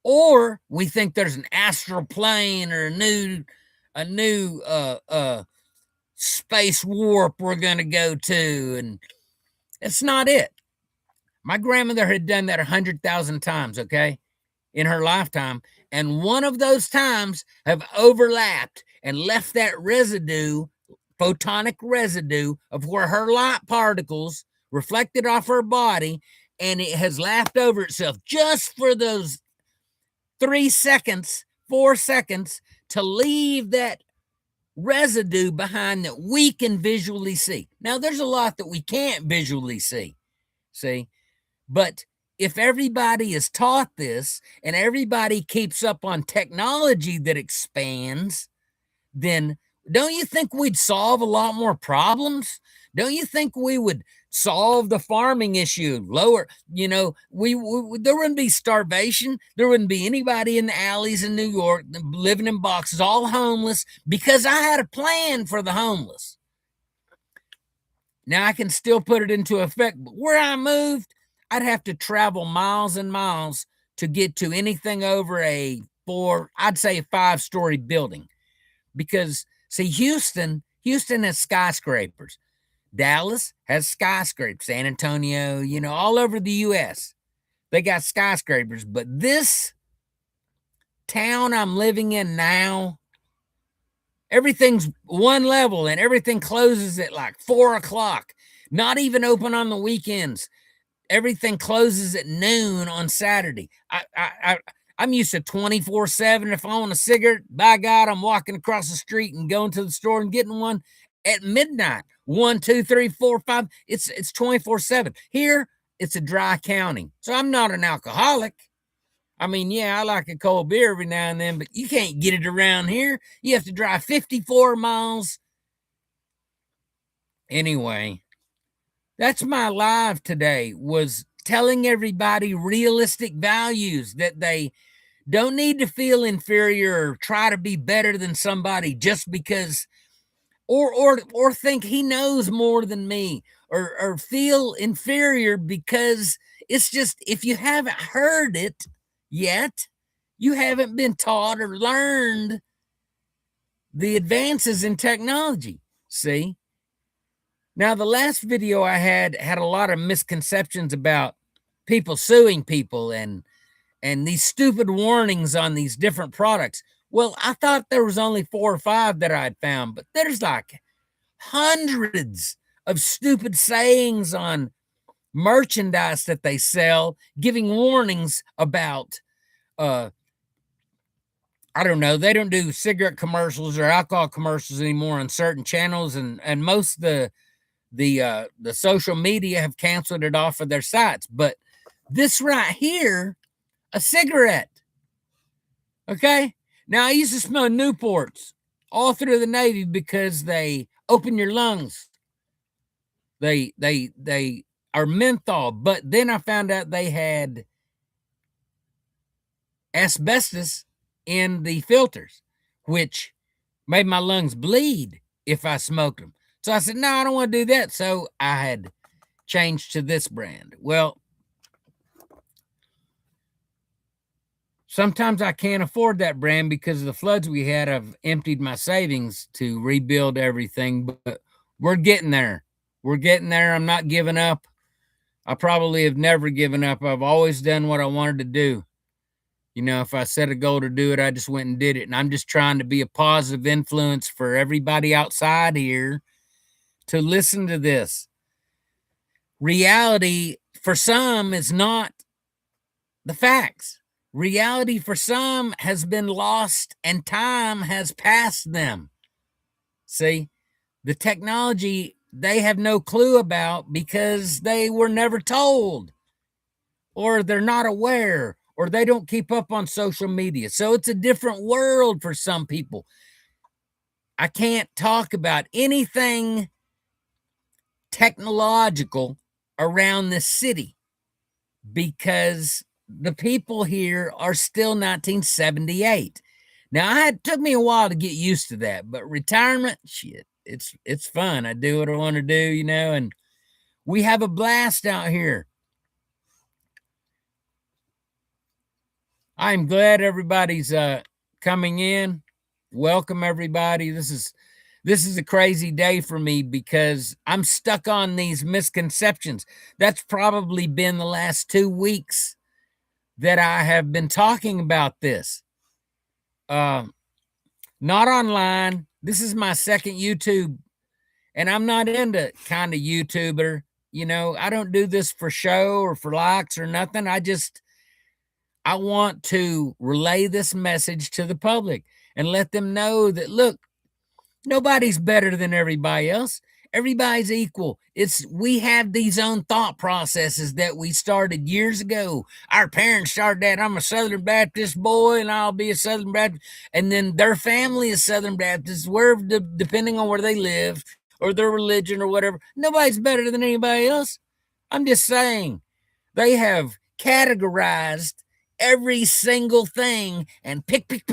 Or we think there's an astral plane or a new space warp we're going to go to. And it's not it. My grandmother had done that 100,000 times, okay, in her lifetime. And one of those times have overlapped and left that residue, photonic residue of where her light particles reflected off her body, and it has lapped over itself just for those 3 seconds, 4 seconds to leave that residue behind that we can visually see. Now, there's a lot that we can't visually see, but if everybody is taught this and everybody keeps up on technology that expands, then don't you think we'd solve a lot more problems? Don't you think we would solve the farming issue, lower, we there wouldn't be starvation. There wouldn't be anybody in the alleys in New York living in boxes, all homeless, because I had a plan for the homeless. Now I can still put it into effect, but where I moved, I'd have to travel miles and miles to get to anything over I'd say a 5-story building. Because, see, Houston has skyscrapers. Dallas has skyscrapers. San Antonio, all over the U.S. They got skyscrapers. But this town I'm living in now, everything's one level and everything closes at like 4 o'clock. Not even open on the weekends. Everything closes at noon on Saturday. I'm used to 24/7. If I want a cigarette, by God, I'm walking across the street and going to the store and getting one at midnight. 1, 2, 3, 4, 5. It's 24/7. Here, it's a dry county. So I'm not an alcoholic. I mean, yeah, I like a cold beer every now and then, but you can't get it around here. You have to drive 54 miles. Anyway, that's my live today, was telling everybody realistic values, that they don't need to feel inferior or try to be better than somebody just because, or think he knows more than me, or feel inferior because it's just, if you haven't heard it yet, you haven't been taught or learned the advances in technology. See? Now, the last video I had a lot of misconceptions about people suing people and these stupid warnings on these different products. Well, I thought there was only 4 or 5 that I'd found, but there's like hundreds of stupid sayings on merchandise that they sell, giving warnings about, I don't know, they don't do cigarette commercials or alcohol commercials anymore on certain channels, and most of the social media have canceled it off of their sites. But this right here, a cigarette. Okay. Now I used to smoke Newports all through the Navy because they open your lungs. They are menthol, but then I found out they had asbestos in the filters, which made my lungs bleed if I smoked them. So I said, no, I don't want to do that. So I had changed to this brand. Well, sometimes I can't afford that brand because of the floods we had. I've emptied my savings to rebuild everything, but we're getting there. We're getting there. I'm not giving up. I probably have never given up. I've always done what I wanted to do. You know, if I set a goal to do it, I just went and did it. And I'm just trying to be a positive influence for everybody outside here to listen to this. Reality for some is not the facts. Reality for some has been lost and time has passed them. See, the technology they have no clue about because they were never told, or they're not aware, or they don't keep up on social media. So it's a different world for some people. I can't talk about anything technological around this city because the people here are still 1978. Now, it took me a while to get used to that, but retirement, shit, it's fun. I do what I want to do, you know, and we have a blast out here. I'm glad everybody's coming in. Welcome everybody. This is a crazy day for me because I'm stuck on these misconceptions. That's probably been the last 2 weeks that I have been talking about this. Not online. This is my second YouTube, and I'm not into kind of YouTuber. You know, I don't do this for show or for likes or nothing. I want to relay this message to the public and let them know that, look, nobody's better than everybody else. Everybody's equal. We have these own thought processes that we started years ago. Our parents started that. I'm a Southern Baptist boy and I'll be a Southern Baptist. And then their family is Southern Baptist, depending on where they live or their religion or whatever. Nobody's better than anybody else. I'm just saying they have categorized every single thing and pick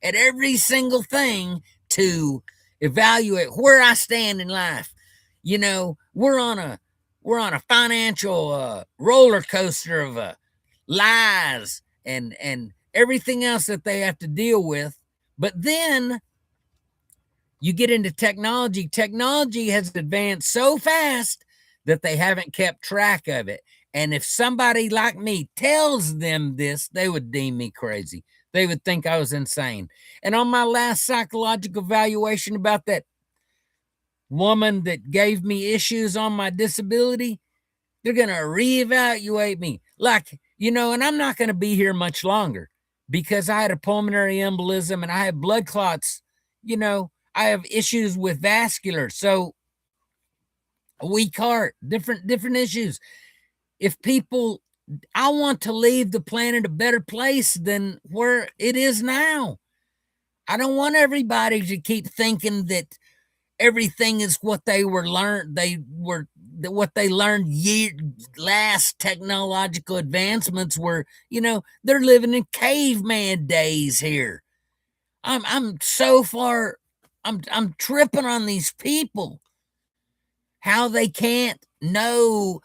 at every single thing to evaluate where I stand in life. You know, we're on a financial roller coaster of lies and everything else that they have to deal with. But then you get into technology. Technology has advanced so fast that they haven't kept track of it. And if somebody like me tells them this, they would deem me crazy. They would think I was insane. And on my last psychological evaluation about that woman that gave me issues on my disability, they're going to reevaluate me. Like, you know, and I'm not going to be here much longer because I had a pulmonary embolism and I have blood clots. You know, I have issues with vascular. So a weak heart, different issues. If people, I want to leave the planet a better place than where it is now. I don't want everybody to keep thinking that everything is what they were learned. What they learned last technological advancements were, you know, they're living in caveman days here. I'm so far, I'm tripping on these people. How they can't know.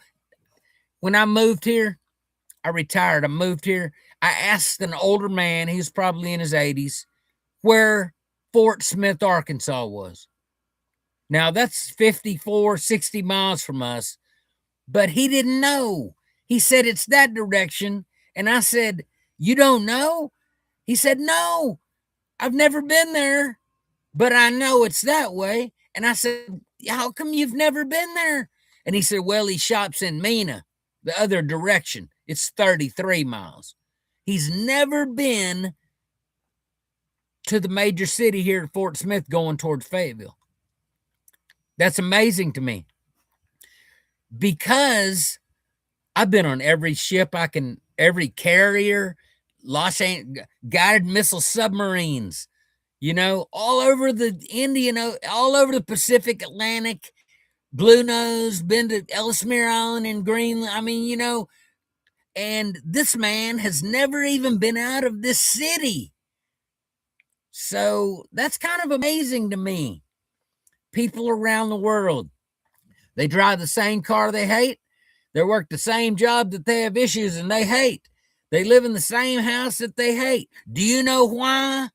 When I moved here, I retired. I moved here. I asked an older man, he was probably in his 80s, where Fort Smith, Arkansas was. Now that's 54, 60 miles from us, but he didn't know. He said, it's that direction. And I said, you don't know? He said, no, I've never been there, but I know it's that way. And I said, how come you've never been there? And he said, well, he shops in Mena, the other direction. It's 33 miles. He's never been to the major city here at Fort Smith going towards Fayetteville. That's amazing to me, because I've been on every ship I can, every carrier, guided missile submarines, you know, all over the Indian, all over the Pacific, Atlantic, Blue Nose, been to Ellesmere Island in Greenland. I mean, you know, and this man has never even been out of this city. So that's kind of amazing to me. People around the world, they drive the same car they hate. They work the same job that they have issues and they hate. They live in the same house that they hate. Do you know why?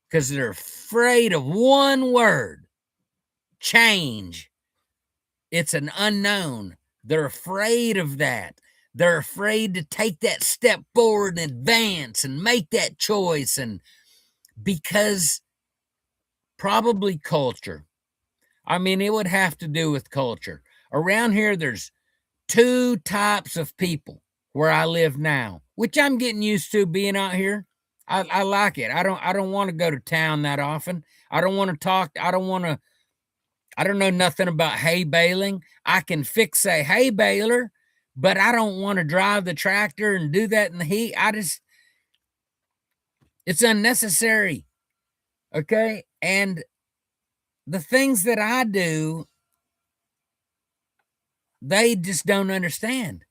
Because they're afraid of one word: change. It's an unknown. They're afraid of that. They're afraid to take that step forward and advance and make that choice. And because probably culture. I mean, it would have to do with culture. Around here, there's two types of people where I live now, which I'm getting used to being out here. I like it. I don't want to go to town that often. I don't want to talk. I don't know nothing about hay baling. I can fix a hay baler, but I don't want to drive the tractor and do that in the heat. It's unnecessary. Okay. And the things that I do, they just don't understand.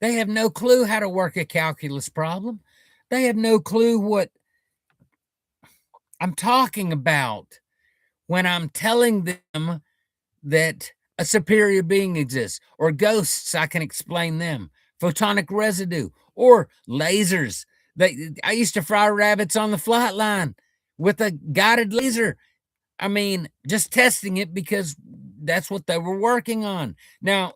They have no clue how to work a calculus problem. They have no clue what I'm talking about when I'm telling them that a superior being exists, or ghosts, I can explain them, photonic residue, or lasers. I used to fry rabbits on the flight line with a guided laser. I mean, just testing it because that's what they were working on. Now,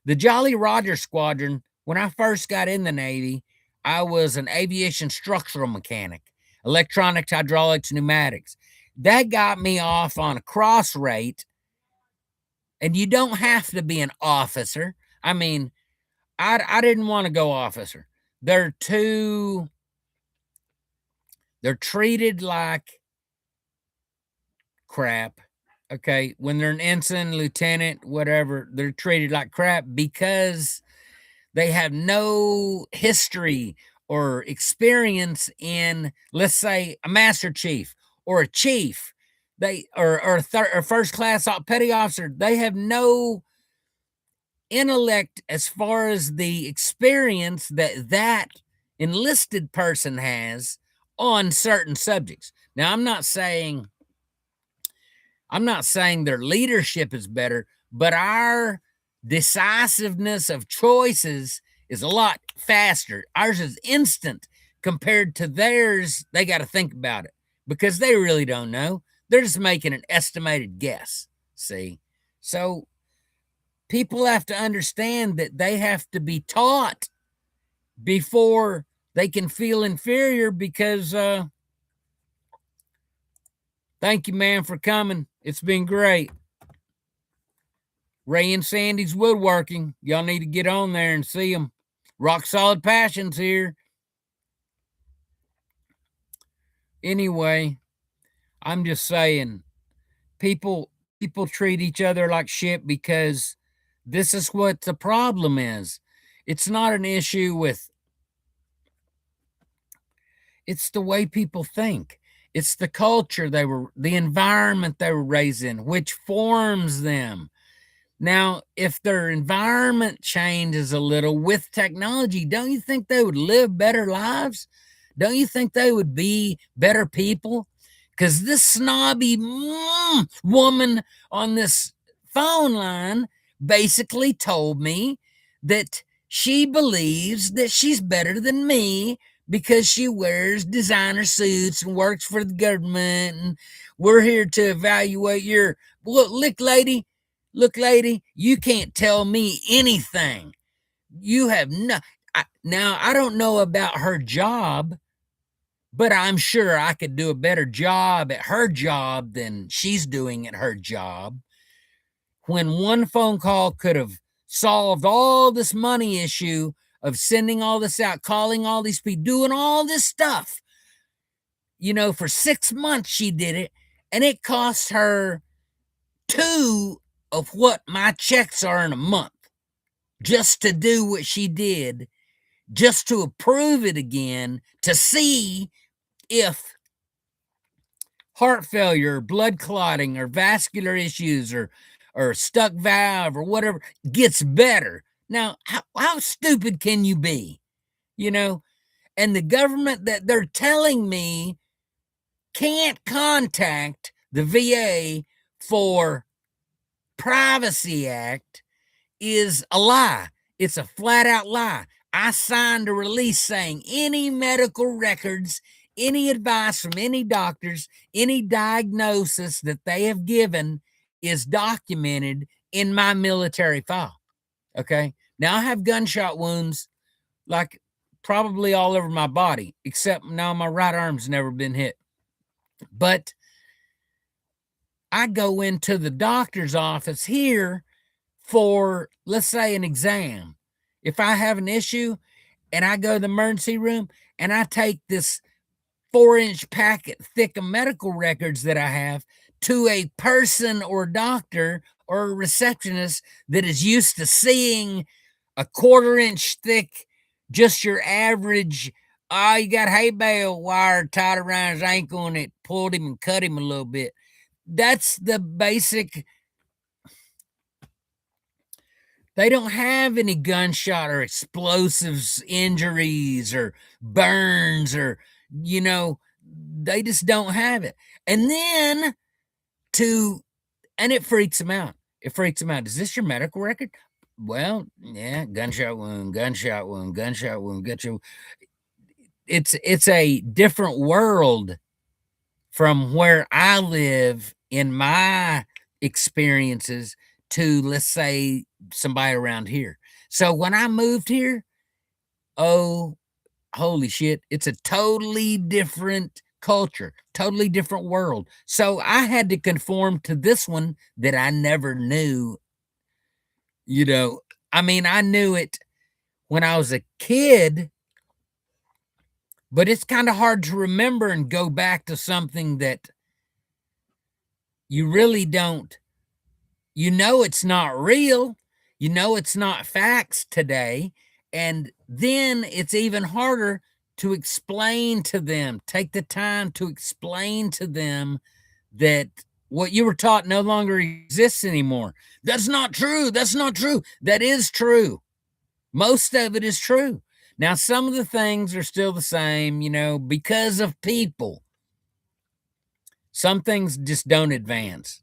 the Jolly Roger Squadron, when I first got in the Navy, I was an aviation structural mechanic, electronics, hydraulics, pneumatics. That got me off on a cross rate. And you don't have to be an officer. I mean, I didn't want to go officer. They're treated like crap. Okay. When they're an ensign, lieutenant, whatever, they're treated like crap because they have no history or experience in, let's say, a master chief or a chief. They or first class petty officer. They have no intellect as far as the experience that enlisted person has on certain subjects. Now, I'm not saying their leadership is better, but our decisiveness of choices is a lot faster. Ours is instant compared to theirs. They got to think about it because they really don't know. They're just making an estimated guess. See? So people have to understand that they have to be taught before they can feel inferior because thank you, man, for coming. It's been great. Ray and Sandy's Woodworking. Y'all need to get on there and see them. Rock Solid Passions here. Anyway, I'm just saying, people treat each other like shit because this is what the problem is. It's not an issue with, it's the way people think. It's the culture the environment they were raised in, which forms them. Now, if their environment changes a little with technology, don't you think they would live better lives? Don't you think they would be better people? Because this snobby woman on this phone line basically told me that she believes that she's better than me because she wears designer suits and works for the government, and we're here to evaluate your look, lady, you can't tell me anything. You have no. Now, I don't know about her job, but I'm sure I could do a better job at her job than she's doing at her job. when one phone call could have solved all this money issue of sending all this out, calling all these people, doing all this stuff. For 6 months she did it, and it cost her 2 of what my checks are in a month just to do what she did, just to approve it again, to see if heart failure, blood clotting, or vascular issues, or stuck valve, or whatever gets better. Now, how stupid can you be? And the government that they're telling me can't contact the VA for Privacy Act is a lie. It's a flat out lie. I signed a release saying any medical records, any advice from any doctors, any diagnosis that they have given is documented in my military file. Okay. Now I have gunshot wounds like probably all over my body, except now my right arm's never been hit. But I go into the doctor's office here for, let's say, an exam. If I have an issue and I go to the emergency room and I take this 4-inch packet thick of medical records that I have to a person or doctor or a receptionist that is used to seeing a 1/4-inch thick, just your average, you got hay bale wire tied around his ankle and it pulled him and cut him a little bit. That's the basic. They don't have any gunshot or explosives injuries or burns or, they just don't have it. And then and it freaks them out. It freaks them out. Is this your medical record? Well, yeah, gunshot wound, gunshot wound, gunshot wound, gunshot wound. It's a different world from where I live in my experiences to, let's say, somebody around here. So when I moved here, oh, holy shit, it's a totally different culture, totally different world. So I had to conform to this one that I never knew. I knew it when I was a kid, but it's kind of hard to remember and go back to something that you really don't. It's not real. It's not facts today. And then it's even harder to explain to them, take the time to explain to them that what you were taught no longer exists anymore. That's not true. That's not true. That is true. Most of it is true. Now, some of the things are still the same, because of people. Some things just don't advance.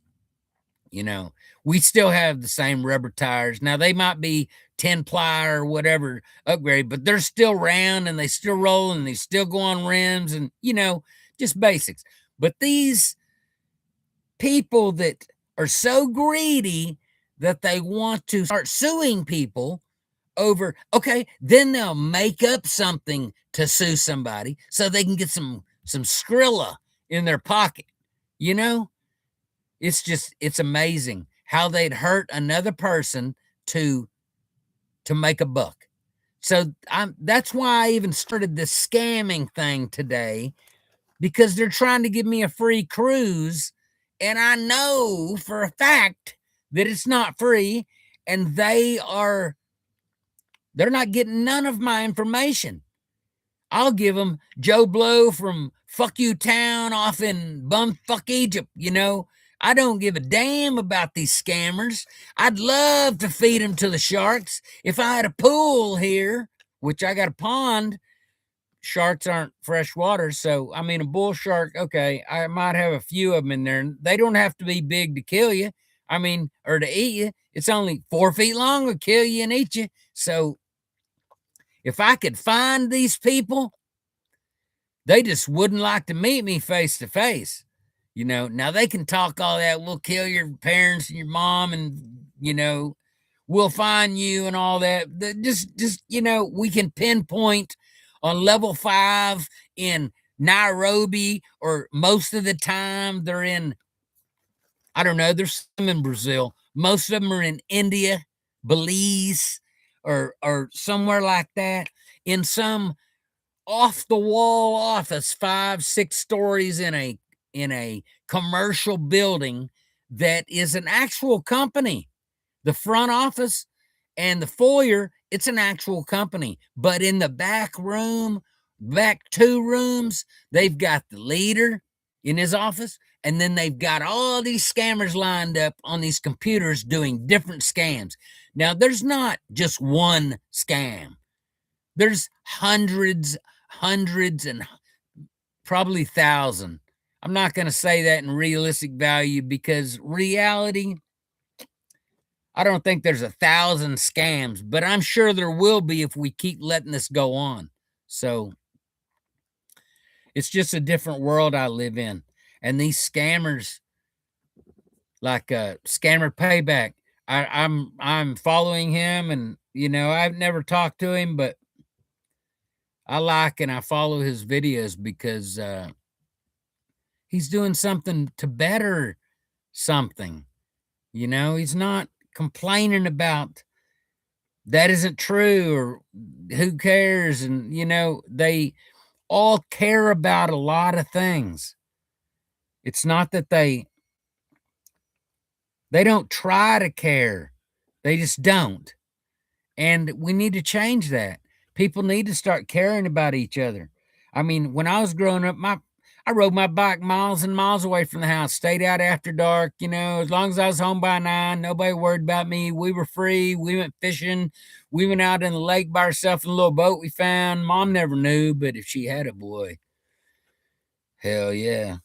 We still have the same rubber tires. Now they might be 10-ply or whatever upgrade, but they're still round and they still roll and they still go on rims and, just basics. But these people that are so greedy that they want to start suing people over, okay, then they'll make up something to sue somebody so they can get some Skrilla in their pocket. It's amazing how they'd hurt another person to make a buck. So that's why I even started this scamming thing today, because they're trying to give me a free cruise, and I know for a fact that it's not free, and they're not getting none of my information. I'll give them Joe Blow from Fuck You Town off in Bumfuck Egypt, I don't give a damn about these scammers. I'd love to feed them to the sharks. If I had a pool here, which I got a pond, sharks aren't fresh water. So, a bull shark, okay, I might have a few of them in there. They don't have to be big to kill you. Or to eat you. It's only 4 feet long to kill you and eat you. So, if I could find these people, they just wouldn't like to meet me face to face. Now they can talk all that. We'll kill your parents and your mom and, we'll find you and all that. Just, we can pinpoint on level 5 in Nairobi, or most of the time they're in, I don't know, there's some in Brazil, Most of them are in India, Belize, or somewhere like that, in some off the wall office, 5, 6 stories in a commercial building that is an actual company. The front office and the foyer, it's an actual company. But in the back room, back 2 rooms, they've got the leader in his office, and then they've got all these scammers lined up on these computers doing different scams. Now, there's not just one scam. There's hundreds, and probably 1,000. I'm not going to say that in realistic value, because reality, I don't think there's 1,000 scams, but I'm sure there will be if we keep letting this go on. So it's just a different world I live in. And these scammers, like Scammer Payback, I'm following him, and I've never talked to him, but I like and I follow his videos because he's doing something to better something. He's not complaining about that isn't true, or who cares. And, they all care about a lot of things. It's not that they don't try to care. They just don't. And we need to change that. People need to start caring about each other. I mean, when I was growing up, I rode my bike miles and miles away from the house, stayed out after dark, as long as I was home by 9, nobody worried about me. We were free. We went fishing. We went out in the lake by ourselves in a little boat we found. Mom never knew, but if she had a boy, hell yeah.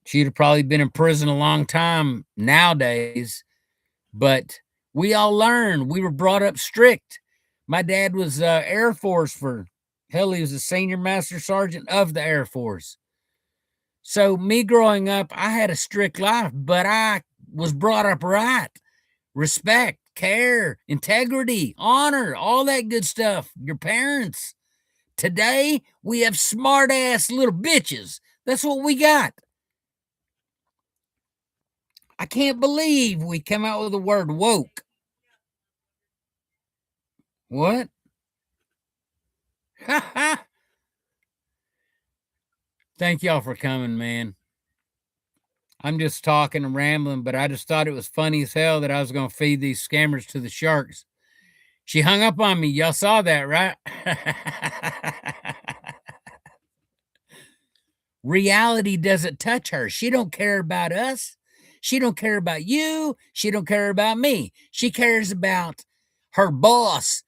She'd have probably been in prison a long time nowadays. But we all learned. We were brought up strict. My dad was Air Force hell, he was a senior master sergeant of the Air Force. So me growing up, I had a strict life, but I was brought up right. Respect, care, integrity, honor, all that good stuff. Your parents. Today, we have smart ass little bitches. That's what we got. I can't believe we came out with the word woke. What? Thank y'all for coming, man. I'm just talking and rambling, but I just thought it was funny as hell that I was going to feed these scammers to the sharks. She hung up on me. Y'all saw that, right? Reality doesn't touch her. She don't care about us. She don't care about you. She don't care about me. She cares about her boss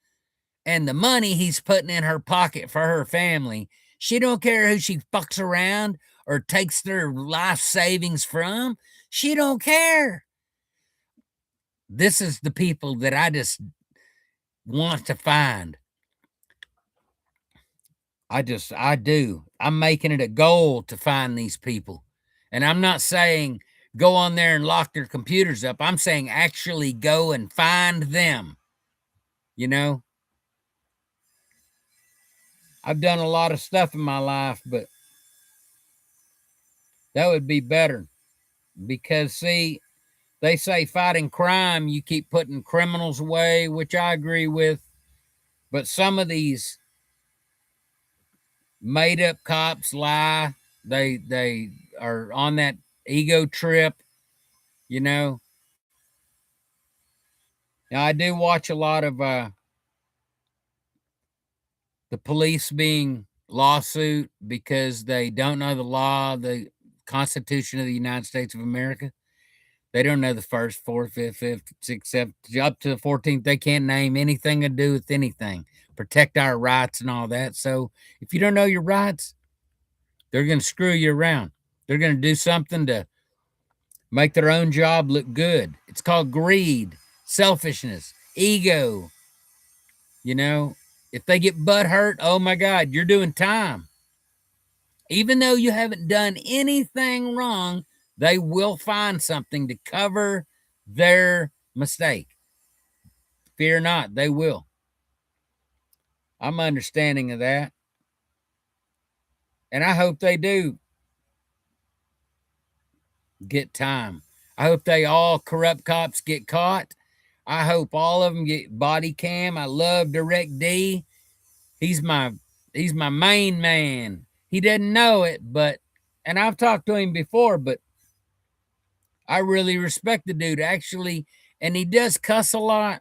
and the money he's putting in her pocket for her family. She don't care who she fucks around or takes their life savings from. She don't care. This is the people that I just want to find. I do. I'm making it a goal to find these people. And I'm not saying go on there and lock their computers up. I'm saying actually go and find them. I've done a lot of stuff in my life, but that would be better. Because, see, they say fighting crime, you keep putting criminals away, which I agree with. But some of these made up cops lie. They are on that ego trip, Now, I do watch a lot of the police being lawsuit because they don't know the law, the Constitution of the United States of America. They don't know the first, fourth, fifth, sixth, seventh, up to the 14th. They can't name anything to do with anything. Protect our rights and all that. So if you don't know your rights, they're going to screw you around. They're going to do something to make their own job look good. It's called greed, selfishness, ego. If they get butt hurt, oh my God, you're doing time. Even though you haven't done anything wrong, they will find something to cover their mistake. Fear not, they will. I'm understanding of that. And I hope they do get time. I hope they all corrupt cops get caught. I hope all of them get body cam. I love Direct D. He's my main man. He doesn't know it, but and I've talked to him before, but I really respect the dude actually, and he does cuss a lot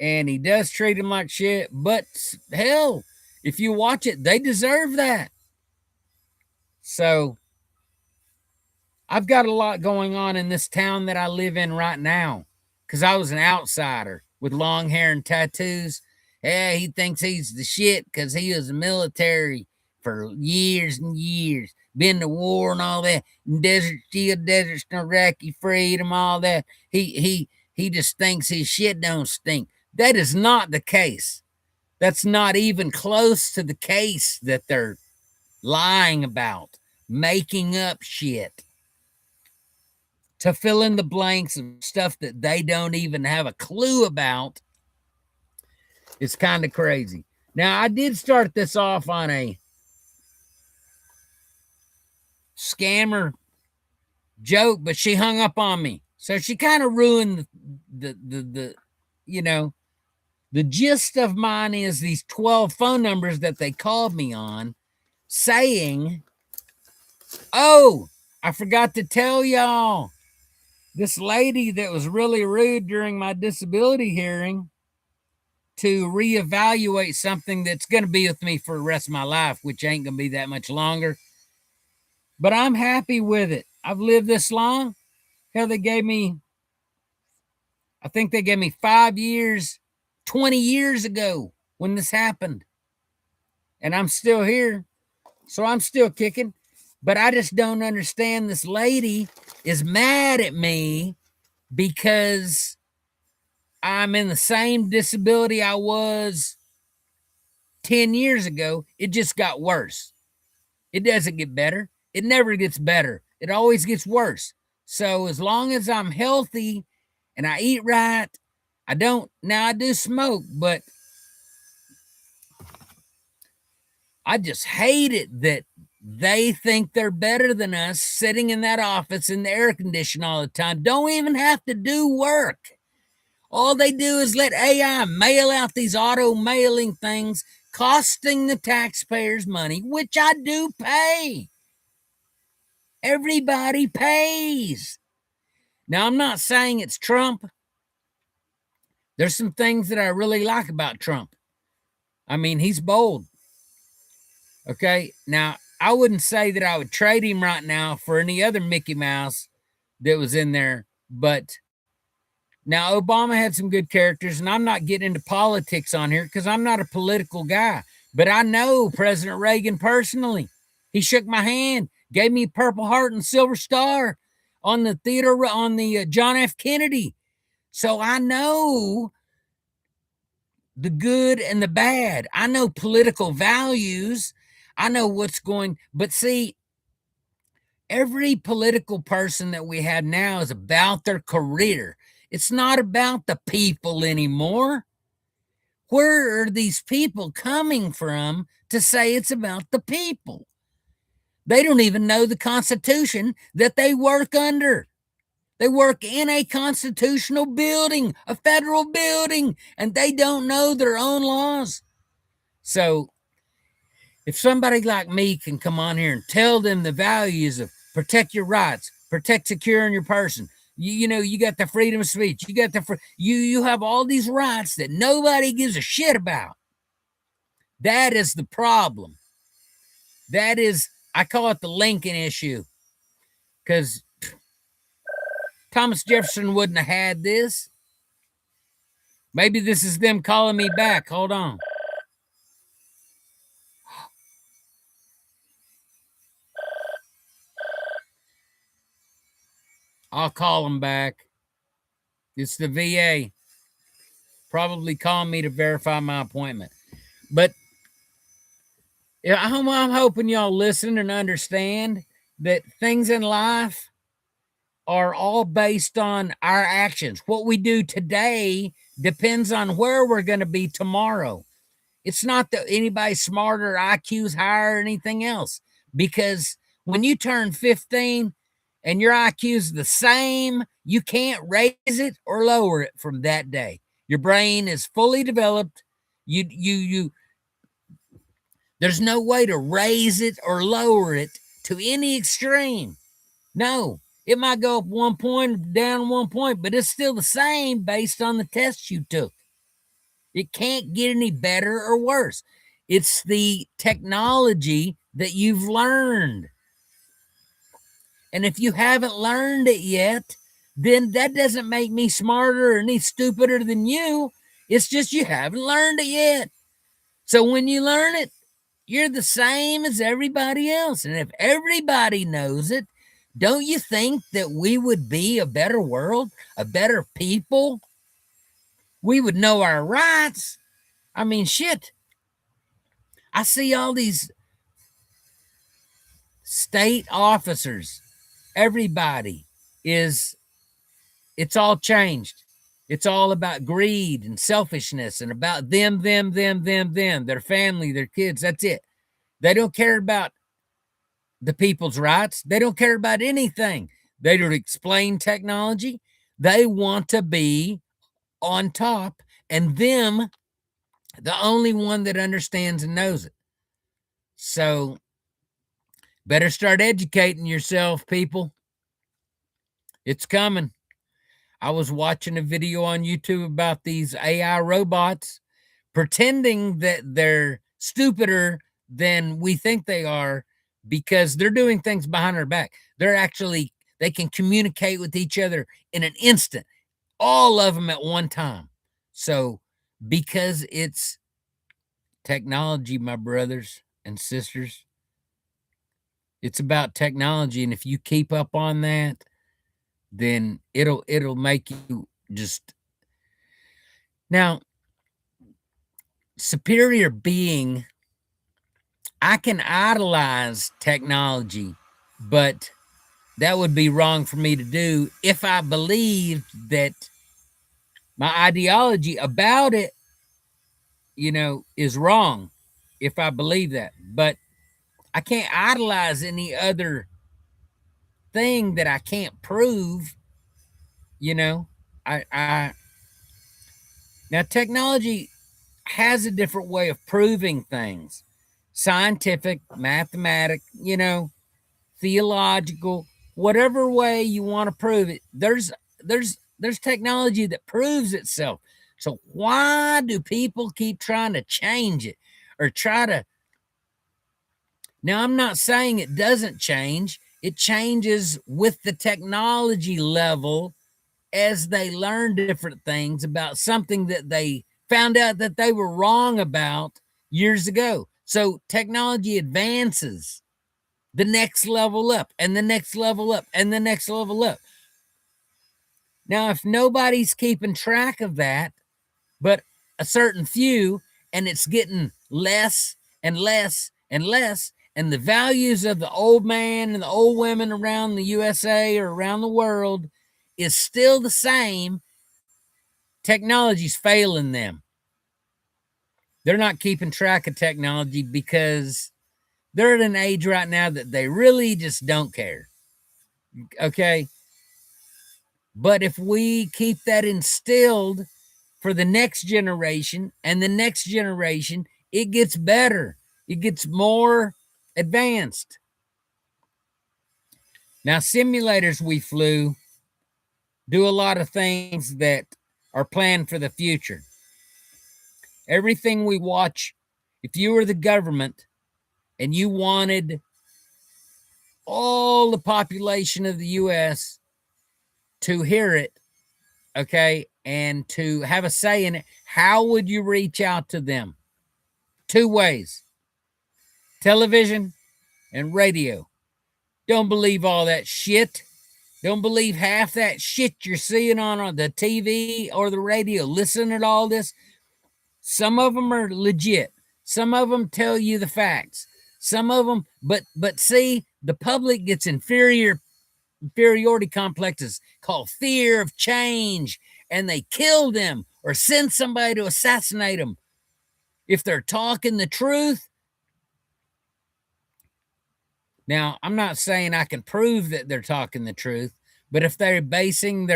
and he does treat him like shit, but hell, if you watch it, they deserve that. So I've got a lot going on in this town that I live in right now because I was an outsider with long hair and tattoos. Yeah, he thinks he's the shit because he was military for years and years, been to war and all that, Desert Shield, Desert Iraqi freedom, all that. He just thinks his shit don't stink. That is not the case. That's not even close to the case that they're lying about, making up shit to fill in the blanks of stuff that they don't even have a clue about. It's kind of crazy. Now, I did start this off on a scammer joke, but she hung up on me. So she kind of ruined the you know, the gist of mine is these 12 phone numbers that they called me on saying, oh, I forgot to tell y'all, this lady that was really rude during my disability hearing to reevaluate something that's going to be with me for the rest of my life, which ain't going to be that much longer. But I'm happy with it. I've lived this long. Hell, they gave me, I think they gave me 5 years, 20 years ago when this happened. And I'm still here. So I'm still kicking. But I just don't understand. This lady is mad at me because I'm in the same disability I was 10 years ago. It just got worse. It doesn't get better. It never gets better. It always gets worse. So as long as I'm healthy and I eat right, I do smoke, but I just hate it that they think they're better than us sitting in that office in the air condition all the time. Don't even have to do work. All they do is let AI mail out these auto mailing things, costing the taxpayers money, which I do pay. Everybody pays. Now, I'm not saying it's Trump. There's some things that I really like about Trump. I mean, he's bold. Okay. Now, I wouldn't say that I would trade him right now for any other Mickey Mouse that was in there, but now Obama had some good characters, and I'm not getting into politics on here because I'm not a political guy, but I know President Reagan personally. He shook my hand, gave me a Purple Heart and Silver Star on the John F. Kennedy. So I know the good and the bad. I know political values. I know what's going, but see, every political person that we have now is about their career. It's not about the people anymore. Where are these people coming from to say it's about the people? They don't even know the Constitution that they work under. They work in a constitutional building, a federal building, and they don't know their own laws. So if somebody like me can come on here and tell them the values of protect your rights, protect securing your person, you got the freedom of speech, you have all these rights that nobody gives a shit about. That is the problem. That is, I call it the Lincoln issue, because Thomas Jefferson wouldn't have had this. Maybe this is them calling me back. Hold on. I'll call them back. It's the VA. Probably calling me to verify my appointment. But I'm hoping y'all listen and understand that things in life are all based on our actions. What we do today depends on where we're going to be tomorrow. It's not that anybody's smarter, IQ's higher, or anything else. Because when you turn 15, and your IQ is the same, you can't raise it or lower it from that day. Your brain is fully developed. You there's no way to raise it or lower it to any extreme. No, it might go up 1 point, down 1 point, but it's still the same based on the tests you took. It can't get any better or worse. It's the technology that you've learned. And if you haven't learned it yet, then that doesn't make me smarter or any stupider than you. It's just you haven't learned it yet. So when you learn it, you're the same as everybody else. And if everybody knows it, don't you think that we would be a better world, a better people? We would know our rights. I mean, shit. I see all these state officers. Everybody is, it's all changed. It's all about greed and selfishness and about them, their family, their kids. That's it. They don't care about the people's rights. They don't care about anything. They don't explain technology. They want to be on top, and them, the only one that understands and knows it. So better start educating yourself, people. It's coming. I was watching a video on YouTube about these AI robots pretending that they're stupider than we think they are because they're doing things behind our back. They're actually, they can communicate with each other in an instant, all of them at one time. So because it's technology, my brothers and sisters, it's about technology. And if you keep up on that, then it'll make you just now superior being. I can idolize technology, but that would be wrong for me to do if I believed that my ideology about it, is wrong. If I believe that, but I can't idolize any other thing that I can't prove. I now technology has a different way of proving things, scientific, mathematic, theological, whatever way you want to prove it. There's technology that proves itself. So why do people keep trying to change it or try to? Now, I'm not saying it doesn't change. It changes with the technology level as they learn different things about something that they found out that they were wrong about years ago. So technology advances the next level up and the next level up and the next level up. Now, if nobody's keeping track of that, but a certain few, and it's getting less and less and less, and the values of the old man and the old women around the USA or around the world is still the same, technology's failing them. They're not keeping track of technology because they're at an age right now that they really just don't care. Okay. But if we keep that instilled for the next generation and the next generation, it gets better. It gets more advanced. Now, simulators we flew do a lot of things that are planned for the future. Everything we watch, if you were the government and you wanted all the population of the US to hear it, okay, and to have a say in it, how would you reach out to them? 2 ways: television and radio. Don't believe all that shit. Don't believe half that shit you're seeing on the TV or the radio. Listen to all this. Some of them are legit. Some of them tell you the facts. Some of them, but see, the public gets inferiority complexes called fear of change, and they kill them or send somebody to assassinate them if they're talking the truth. Now, I'm not saying I can prove that they're talking the truth, but if they're basing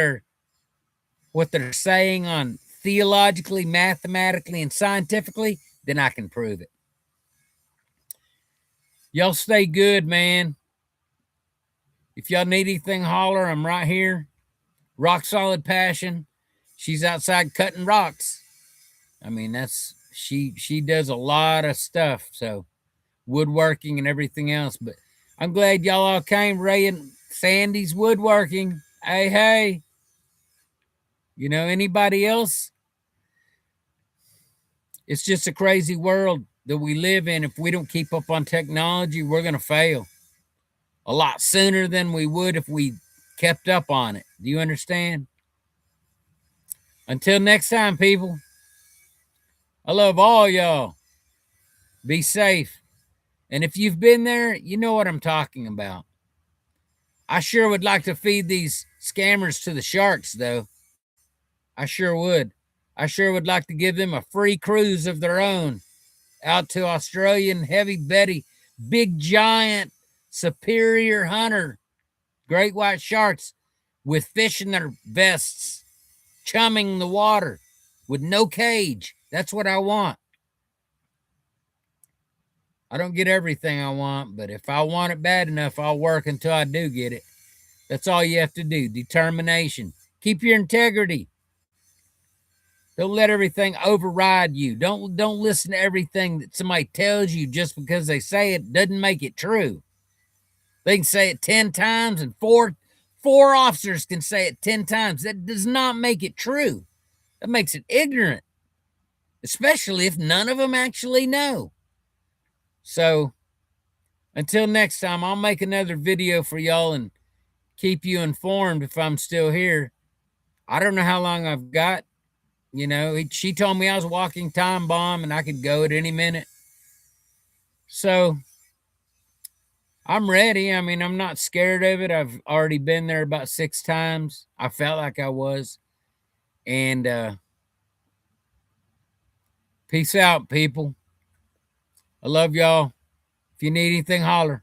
what they're saying on theologically, mathematically, and scientifically, then I can prove it. Y'all stay good, man. If y'all need anything, holler. I'm right here. Rock Solid Passion. She's outside cutting rocks. I mean, that's she does a lot of stuff. So woodworking and everything else. But I'm glad y'all all came. Ray and Sandy's woodworking. Hey, hey. You know, anybody else? It's just a crazy world that we live in. If we don't keep up on technology, we're going to fail a lot sooner than we would if we kept up on it. Do you understand? Until next time, people, I love all y'all. Be safe. And if you've been there, you know what I'm talking about. I sure would like to feed these scammers to the sharks, though. I sure would. I sure would like to give them a free cruise of their own out to Australian heavy Betty, big giant superior hunter, great white sharks with fish in their vests, chumming the water with no cage. That's what I want. I don't get everything I want, but if I want it bad enough, I'll work until I do get it. That's all you have to do. Determination. Keep your integrity. Don't let everything override you. Don't listen to everything that somebody tells you just because they say it doesn't make it true. They can say it 10 times and four officers can say it 10 times. That does not make it true. That makes it ignorant, especially if none of them actually know. So until next time, I'll make another video for y'all and keep you informed if I'm still here. I don't know how long I've got. You know, she told me I was a walking time bomb and I could go at any minute. So I'm ready. I mean, I'm not scared of it. I've already been there about 6 times. I felt like I was. And peace out, people. I love y'all. If you need anything, holler.